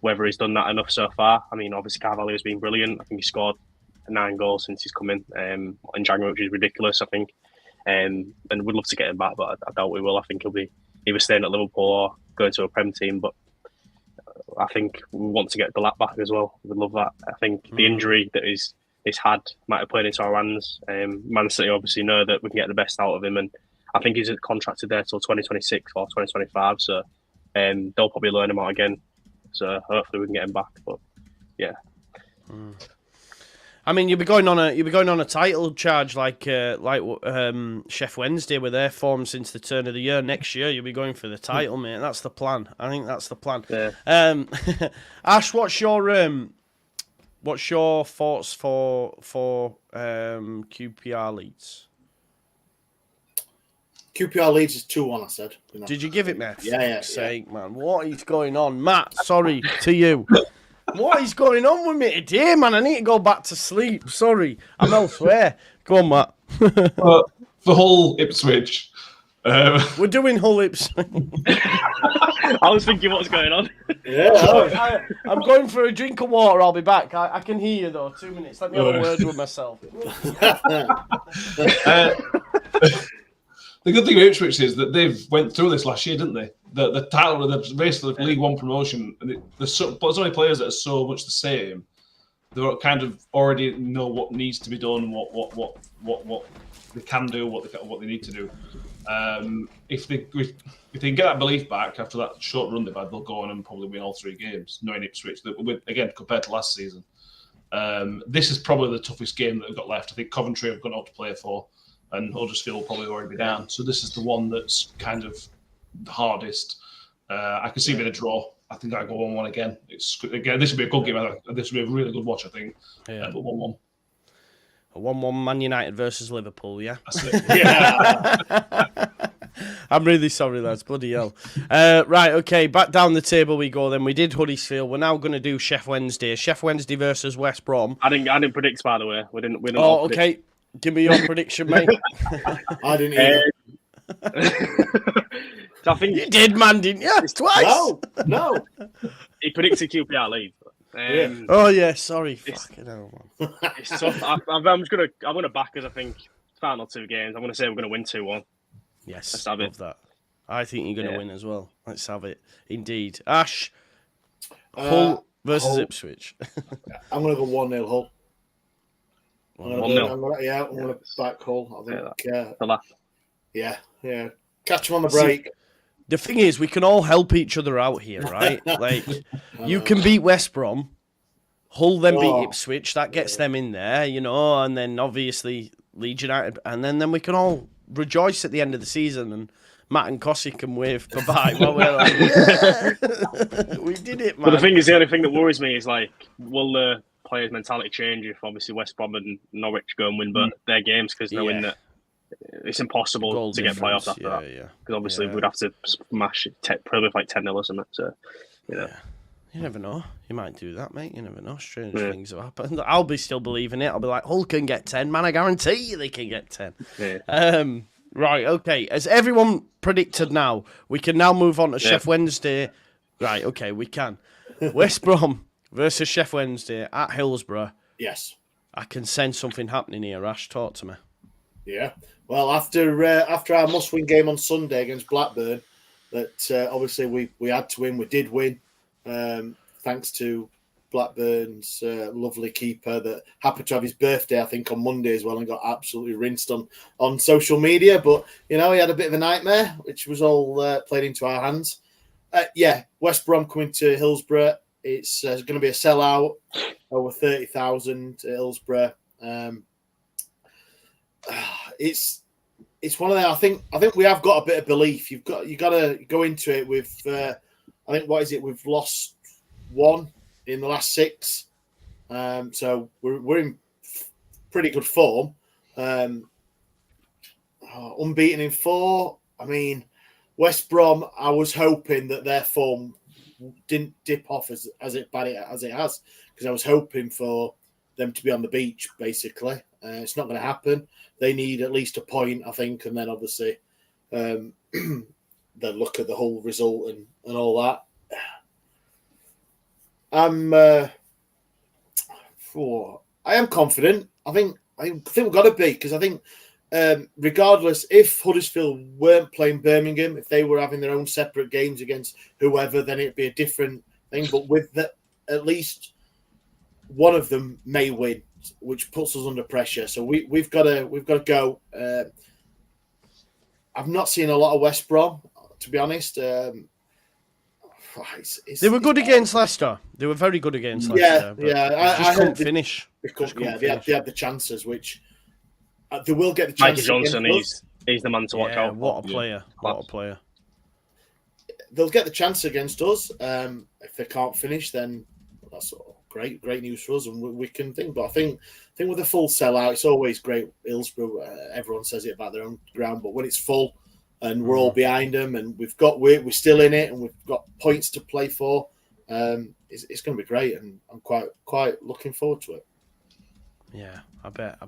Speaker 5: whether he's done that enough so far. I mean, obviously Carvalho has been brilliant. I think he scored 9 goals since he's come in January, which is ridiculous, I think. And we'd love to get him back, but I doubt we will. I think he'll be either staying at Liverpool or going to a Prem team. But I think we want to get the lap back as well. We'd love that. I think the injury that he's had might have played into our hands. Man City obviously know that we can get the best out of him, and I think he's contracted there till 2026 or 2025. So they'll probably learn him out again. So hopefully we can get him back. But yeah.
Speaker 1: I mean, you'll be going on a title charge like Sheffield Wednesday with their form since the turn of the year. Next year, you'll be going for the title, mate. That's the plan. I think that's the plan.
Speaker 5: Yeah.
Speaker 1: Ash, what's your thoughts for QPR Leeds?
Speaker 3: QPR Leeds is 2-1. I said.
Speaker 1: Did you give it, me?
Speaker 3: Yeah.
Speaker 1: Sake, man. What is going on, Matt? Sorry to you. What is going on with me today, man? I need to go back to sleep. Sorry, I'm elsewhere. Go on, Matt.
Speaker 4: For Hull Ipswich.
Speaker 1: We're doing Hull Ipswich.
Speaker 5: I was thinking what's going on.
Speaker 3: Yeah.
Speaker 1: I'm going for a drink of water. I'll be back. I can hear you, though. 2 minutes. Let me have a word with myself.
Speaker 4: The good thing with Ipswich is that they've went through this last year, didn't they? The title, the race for the League One promotion, and there's so many players that are so much the same. They kind of already know what needs to be done, what they can do, what they need to do. If they can get that belief back after that short run they've had, they'll go on and probably win all 3 games. Knowing Ipswich, again compared to last season, this is probably the toughest game that they've got left. I think Coventry have got out to play for, and Huddersfield will probably already be down. So this is the one that's kind of the hardest. I can see a bit of draw. I think I go 1-1 again. This would be a good game. This would be a really good watch, I think.
Speaker 1: Yeah.
Speaker 4: But 1-1.
Speaker 1: A 1-1 Man United versus Liverpool, yeah?
Speaker 4: That's it.
Speaker 3: Yeah.
Speaker 1: I'm really sorry, lads. Bloody hell. Right, okay, back down the table we go then. We did Huddersfield. We're now going to do Sheffield Wednesday. Sheffield Wednesday versus West Brom.
Speaker 5: I didn't predict, by the way. We didn't
Speaker 1: Oh, okay. Give me your prediction, mate.
Speaker 3: I didn't either.
Speaker 5: So I think
Speaker 1: You did, man, didn't you? Twice.
Speaker 3: No.
Speaker 5: he predicted QPR lead.
Speaker 1: Oh, yeah, sorry. Fucking hell, man.
Speaker 5: It's tough. I'm gonna back us. I think final 2 games. I'm gonna say we're gonna win 2-1.
Speaker 1: Yes,
Speaker 5: Let's have
Speaker 1: love
Speaker 5: it.
Speaker 1: that. I think you're going to win as well. Let's have it. Indeed. Ash, Hull versus
Speaker 3: Hull.
Speaker 1: Ipswich.
Speaker 3: I'm going to go 1-0 Hull. I'm
Speaker 5: 1-0.
Speaker 3: going to back Hull. I think.
Speaker 5: The laugh.
Speaker 3: Yeah. Catch them on the break.
Speaker 1: The thing is, we can all help each other out here, right? Like, you can beat West Brom, Hull then beat Ipswich. That gets them in there, and then obviously Leeds United. And then we can all rejoice at the end of the season, and Matt and Cossie can wave bye-bye while we're like, yeah! We did it, man.
Speaker 5: But the thing is, the only thing that worries me is, like, will the players' mentality change if obviously West Brom and Norwich go and win their games, because knowing that it's impossible
Speaker 1: Goal
Speaker 5: to get playoffs after that.
Speaker 1: Yeah.
Speaker 5: Because obviously we'd have to smash probably like 10-0 or something. So,
Speaker 1: You never know. You might do that, mate. You never know. Strange things have happened. I'll be still believing it. I'll be like, Hull can get 10. Man, I guarantee you they can get 10.
Speaker 5: Yeah.
Speaker 1: Right, okay. As everyone predicted now, we can now move on to Sheffield Wednesday. Right, okay, we can. West Brom versus Sheffield Wednesday at Hillsborough.
Speaker 3: Yes.
Speaker 1: I can sense something happening here. Ash, talk to me.
Speaker 3: Yeah. Well, after our must-win game on Sunday against Blackburn, that obviously we had to win. We did win, thanks to Blackburn's lovely keeper that happened to have his birthday, I think, on Monday as well, and got absolutely rinsed on social media. But, he had a bit of a nightmare, which was all played into our hands. West Brom coming to Hillsborough. It's going to be a sellout, over 30,000 at Hillsborough. It's one of them. I think we have got a bit of belief. You got to go into it with. I think we've lost 1 in the last 6, so we're in pretty good form. Unbeaten in 4. I mean, West Brom. I was hoping that their form didn't dip off as bad as it has, because I was hoping for them to be on the beach. Basically, it's not going to happen. They need at least a point, I think, and then obviously they'll look at the whole result and all that. I am confident. I think we've got to be, because I think regardless, if Huddersfield weren't playing Birmingham, if they were having their own separate games against whoever, then it'd be a different thing. But with that, at least one of them may win, which puts us under pressure. So we've got to go. I've not seen a lot of West Brom, to be honest. They
Speaker 1: were good against Leicester. They were very good against Leicester. I couldn't finish.
Speaker 3: They had the chances, which they will get the
Speaker 5: Mikey
Speaker 3: chances.
Speaker 5: Johnson, he's the man to watch out.
Speaker 1: What a player! What a player!
Speaker 3: They'll get the chance against us. If they can't finish, then that's great news for us, and we can think. But I think with a full sellout, it's always great. Hillsborough, everyone says it about their own ground, but when it's full, and we're all behind them, and we're still in it, and we've got points to play for. It's going to be great, and I'm quite looking forward to it.
Speaker 1: Yeah, I bet.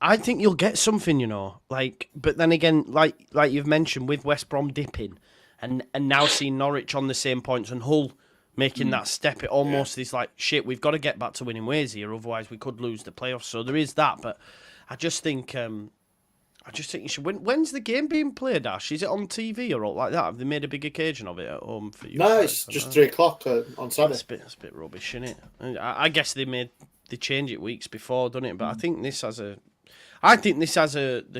Speaker 1: I think you'll get something, but then again, like you've mentioned, with West Brom dipping, and now seeing Norwich on the same points and Hull making that step, it almost is like, shit, we've got to get back to winning ways here, otherwise we could lose the playoffs. So there is that, but I just think you should. When's the game being played, Ash? Is it on TV or all like that? Have they made a big occasion of it at home for you?
Speaker 3: No, it's just 3:00 on Saturday.
Speaker 1: That's a bit rubbish, isn't it? I guess they change it weeks before, don't it? But I think this has the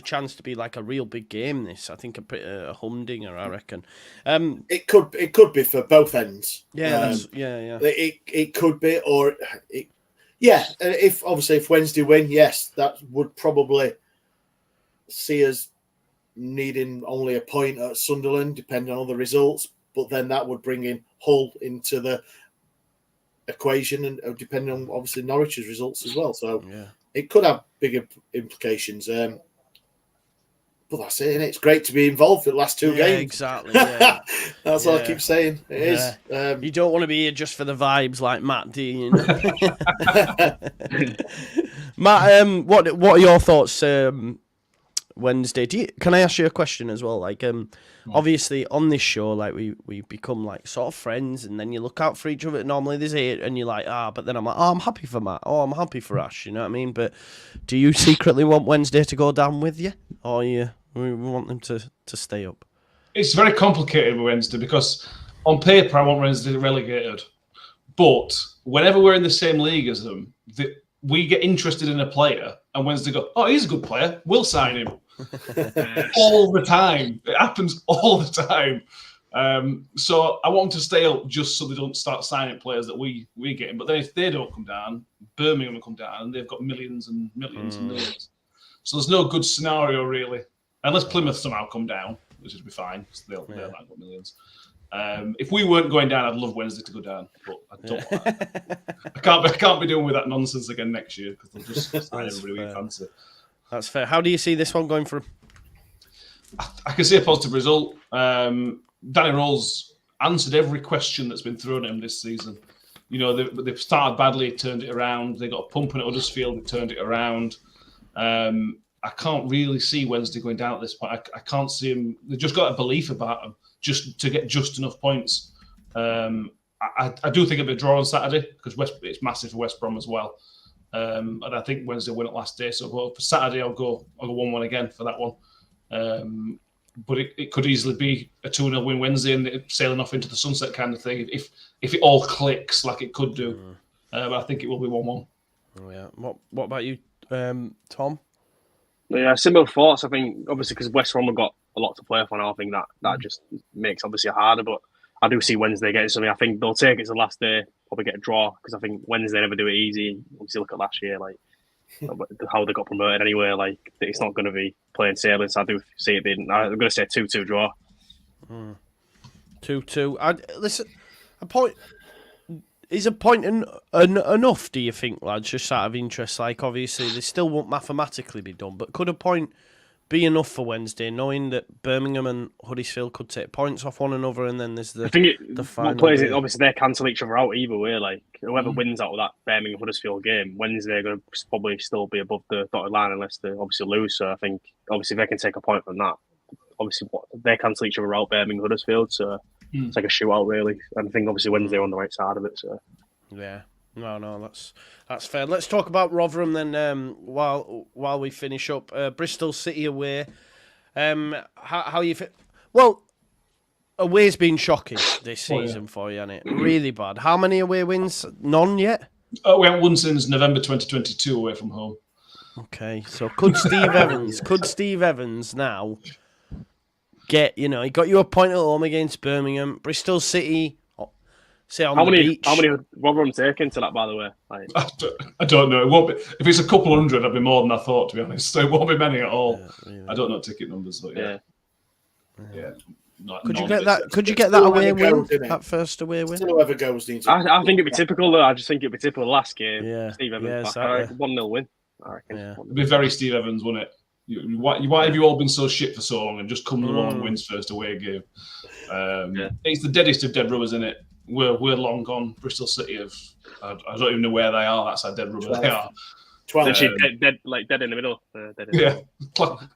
Speaker 1: chance to be like a real big game. I think a humdinger, I reckon.
Speaker 3: It could be for both ends.
Speaker 1: Yeah,
Speaker 3: It could be, or if Wednesday win, yes, that would probably see us needing only a point at Sunderland, depending on the results. But then that would bring in Hull into the equation, and depending on obviously Norwich's results as well. So it could have bigger implications. But that's it, and it's great to be involved for the last two games.
Speaker 1: Exactly. Yeah.
Speaker 3: That's all I keep saying. It is.
Speaker 1: You don't want to be here just for the vibes, like Matt, do you? Matt, what are your thoughts? Wednesday. Can I ask you a question as well? Like, obviously on this show, like we become like sort of friends, and then you look out for each other. Normally there's hate, and you're like, but then I'm like, I'm happy for Matt. Oh, I'm happy for Ash. You know what I mean? But do you secretly want Wednesday to go down with you, or we want them to stay up?
Speaker 4: It's very complicated with Wednesday because on paper I want Wednesday relegated, but whenever we're in the same league as them, we get interested in a player, and Wednesday go, oh, he's a good player, we'll sign him. All the time. It happens all the time. So I want them to stay up just so they don't start signing players that we get in. But then if they don't come down, Birmingham will come down, and they've got millions and millions and millions. So there's no good scenario, really. Unless Plymouth somehow come down, which would be fine, because they'll not got millions. If we weren't going down, I'd love Wednesday to go down, but I don't. I can't be dealing with that nonsense again next year, because they'll just sign everybody we fancy.
Speaker 1: That's fair. How do you see this one going for him?
Speaker 4: I can see a positive result. Danny Rose answered every question that's been thrown at him this season. They've started badly, turned it around. They got a pumping at Huddersfield, they turned it around. I can't really see Wednesday going down at this point. I can't see him. They've just got a belief about him just to get just enough points. I do think it'll be a draw on Saturday, because it's massive for West Brom as well. And I think Wednesday win it last day. So for Saturday, I'll go 1-1 again for that one. But it could easily be a 2-0 win Wednesday and sailing off into the sunset kind of thing if it all clicks like it could do. But I think it will be 1-1.
Speaker 1: Oh, yeah. What about you, Tom?
Speaker 5: Yeah, similar thoughts. I think obviously because West Brom have got a lot to play for now, I think that just makes obviously harder. But I do see Wednesday getting something. I think they'll take it to the last day, probably get a draw, because I think Wednesday never do it easy. Obviously, look at last year, like how they got promoted anyway. Like it's not going to be plain sailing. So I do see it being. I'm going to say 2-2 draw.
Speaker 1: 2-2. Listen, a point. Is a point enough, do you think, lads, just out of interest? Like, obviously, they still won't mathematically be done, but could a point be enough for Wednesday, knowing that Birmingham and Huddersfield could take points off one another, and then there's the final
Speaker 5: players, obviously, they cancel each other out either way. Like, whoever wins out of that Birmingham-Huddersfield game, Wednesday are going to probably still be above the dotted line unless they obviously lose. So I think, obviously, they can take a point from that. Obviously, they cancel each other out, Birmingham-Huddersfield, so it's like a shootout, really. And I think, obviously, Wednesday are on the right side of it. So
Speaker 1: yeah. No, that's fair. Let's talk about Rotherham then. While we finish up, Bristol City away. How you feel? Well, away's been shocking this season for you, hasn't it? Really bad. How many away wins? None yet.
Speaker 4: We haven't won since November 2022 away from home.
Speaker 1: Okay, so could Steve Evans now get? He got you a point at home against Birmingham. Bristol City. How many
Speaker 5: Rotherham taking to that, by the way? Like,
Speaker 4: I don't know. It won't be. If it's a couple hundred, it'll be more than I thought, to be honest. So it won't be many at all. Yeah, really. I don't know ticket numbers, but yeah.
Speaker 1: Could you get that? Could you get that away win? That first away win?
Speaker 3: Still whoever goes needs.
Speaker 5: I think it'd be typical though. I just think it'd be typical last game.
Speaker 1: Yeah.
Speaker 5: Steve Evans,
Speaker 1: exactly.
Speaker 5: 1-0 win. I reckon.
Speaker 1: Yeah.
Speaker 4: It'd be very Steve Evans, wouldn't it? Why have you all been so shit for so long and just come along and wins first away game? It's the deadest of dead rubbers, isn't it? We're long gone. Bristol City I don't even know where they are. That's how dead rubber they are.
Speaker 5: 12. Literally dead in the middle.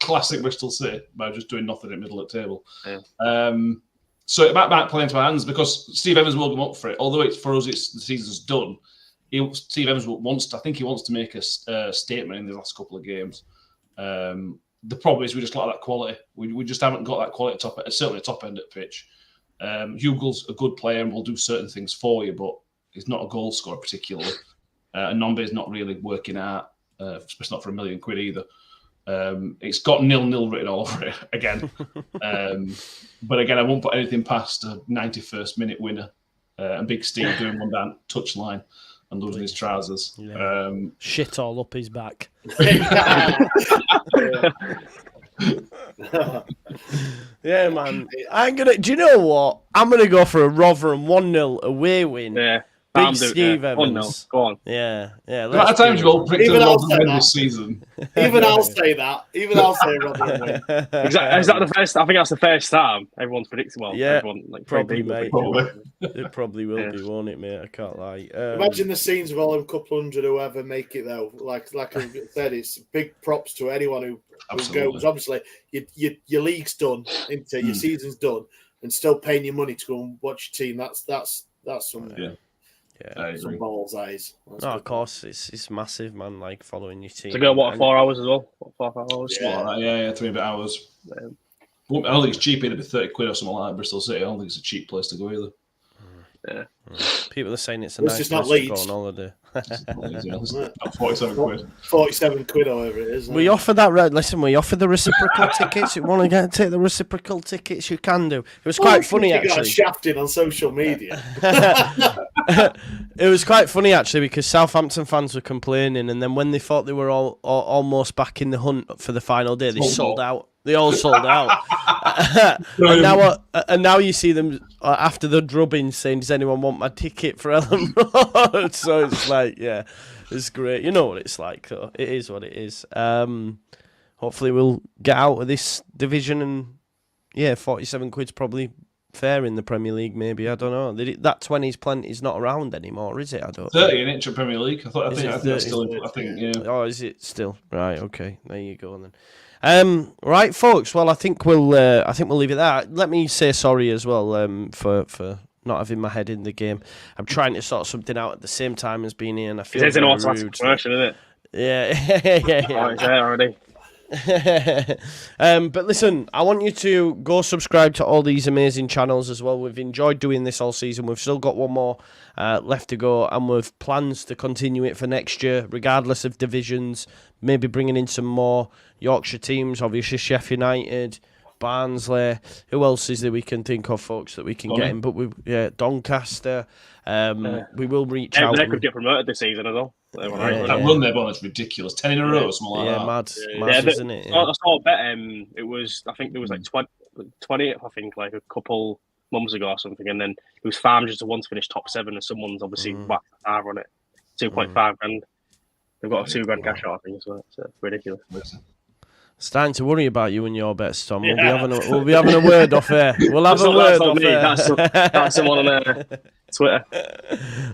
Speaker 4: Classic Bristol City by just doing nothing in the middle of the table.
Speaker 5: Yeah.
Speaker 4: So it might play into our hands because Steve Evans will come up for it. Although it's for us, the season's done. Steve Evans wants to make a statement in the last couple of games. The problem is we just lack that quality. We just haven't got that quality certainly top end at pitch. Hugel's a good player and will do certain things for you, but he's not a goal scorer particularly. And Nombe's not really working out, especially not for £1 million either. It's got 0-0 written all over it again. But again, I won't put anything past a 91st minute winner and Big Steve doing one down touchline and losing his trousers.
Speaker 1: Yeah. Shit all up his back. Yeah, man. Do you know what? I'm gonna go for a Rotherham 1-0 away win.
Speaker 5: Yeah.
Speaker 1: Big Steve Evans.
Speaker 5: Go on.
Speaker 1: Yeah.
Speaker 4: At times you all predicted Rotherham win this season.
Speaker 3: Even I'll say that. Even I'll say Rotherham win.
Speaker 5: Exactly. Is that the first? I think that's the first time everyone's predicting. Well,
Speaker 1: yeah,
Speaker 5: everyone,
Speaker 1: probably, mate. It probably will be, won't it, mate? I can't lie.
Speaker 3: Imagine the scenes of all them couple hundred whoever make it though. Like I said, it's big props to anyone who goes. Obviously, your league's done, your season's done, and still paying your money to go and watch your team. That's some.
Speaker 1: Yeah,
Speaker 3: some balls eyes.
Speaker 1: Of course, it's massive, man. Like following your team.
Speaker 5: To go 4 hours as well. 4 hours.
Speaker 4: Yeah, 3 bit hours. I don't think it's cheap. It'd be 30 quid or something like that. Bristol City. I don't think it's a cheap place to go either.
Speaker 5: Yeah.
Speaker 1: People are saying it's a nice place to go on holiday.
Speaker 4: 47 quid.
Speaker 3: 47 quid, however it is.
Speaker 1: We offer that. Listen, we offer the reciprocal tickets. You want to take the reciprocal tickets? You can do. It was quite funny actually.
Speaker 3: Got shafted on social media.
Speaker 1: It was quite funny actually because Southampton fans were complaining, and then when they thought they were almost back in the hunt for the final day, they sold out. They all sold out. and now you see them after the drubbing saying, "Does anyone want my ticket for Ellen Road?" So it's like, yeah, it's great. You know what it's like, though. It is what it is. Hopefully we'll get out of this division, and 47 quid's probably fair in the Premier League. Maybe, I don't know. That 20's plenty is not around anymore, is it? I don't.
Speaker 4: 30 in inch of Premier League. I think that's still. Yeah.
Speaker 1: Oh, is it still? Right. Okay. There you go then. Right, folks. Well, I think we'll leave it there. Let me say sorry as well for not having my head in the game. I'm trying to sort something out at the same time as being here, and I feel
Speaker 5: it's an automatic commercial, isn't it?
Speaker 1: Yeah.
Speaker 5: Oh, it's there already.
Speaker 1: But listen, I want you to go subscribe to all these amazing channels as well. We've enjoyed doing this all season. We've still got one more left to go, and we've plans to continue it for next year, regardless of divisions. Maybe bringing in some more Yorkshire teams, obviously Sheffield United, Barnsley. Who else is there we can think of, folks, that we can get in? But Doncaster. We will reach out.
Speaker 5: They could get promoted this season as well.
Speaker 4: That run they've on is ridiculous. 10 in a row, something like that.
Speaker 1: Mad, isn't it?
Speaker 5: I saw a bet. I think it was like 20th, I think, like a couple months ago or something, and then it was farmed just to want to finish top 7, and someone's obviously whacked the car on it. 2.5 grand. They've got a $2 grand cash out, I think, so it's ridiculous.
Speaker 1: Starting to worry about you and your bets, Tom. We'll be having a word off air. We'll have a word off air.
Speaker 5: That's someone on Twitter.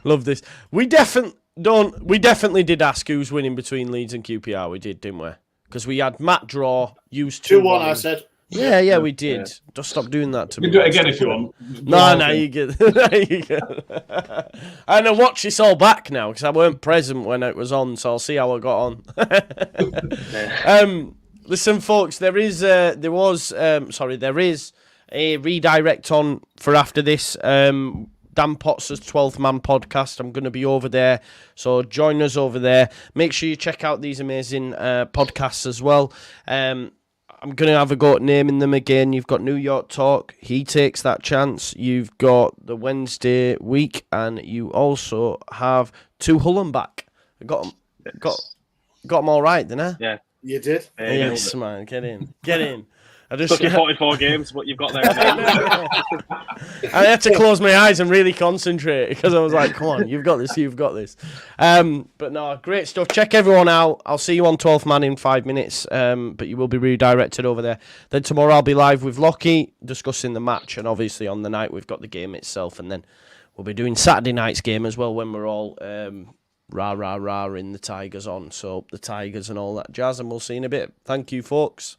Speaker 1: Love this. We definitely did ask who's winning between Leeds and QPR. We did, didn't we? Because we had Matt draw, used
Speaker 3: 2-1. I said.
Speaker 1: Yeah, we did. Yeah. Just stop doing that to me.
Speaker 4: You can do it again if you want.
Speaker 1: No, you get. I'm gonna watch this all back now because I weren't present when it was on, so I'll see how I got on. Listen, folks, there is a redirect on for after this. Dan Potts' 12th Man podcast. I'm going to be over there, so join us over there. Make sure you check out these amazing podcasts as well. I'm going to have a go at naming them again. You've got New York Talk. He takes that chance. You've got the Wednesday week, and you also have 2 Hullen back. I got them all right, didn't I?
Speaker 5: Yeah.
Speaker 3: You did?
Speaker 1: Yes, man. Get in. I just
Speaker 5: Took you 44 games, but you've got there.
Speaker 1: I had to close my eyes and really concentrate because I was like, come on, you've got this, you've got this. But no, great stuff. Check everyone out. I'll see you on 12th Man in 5 minutes, but you will be redirected over there. Then tomorrow I'll be live with Lockie discussing the match, and obviously on the night we've got the game itself, and then we'll be doing Saturday night's game as well when we're all rah in the Tigers on. So the Tigers and all that jazz, and we'll see you in a bit. Thank you, folks.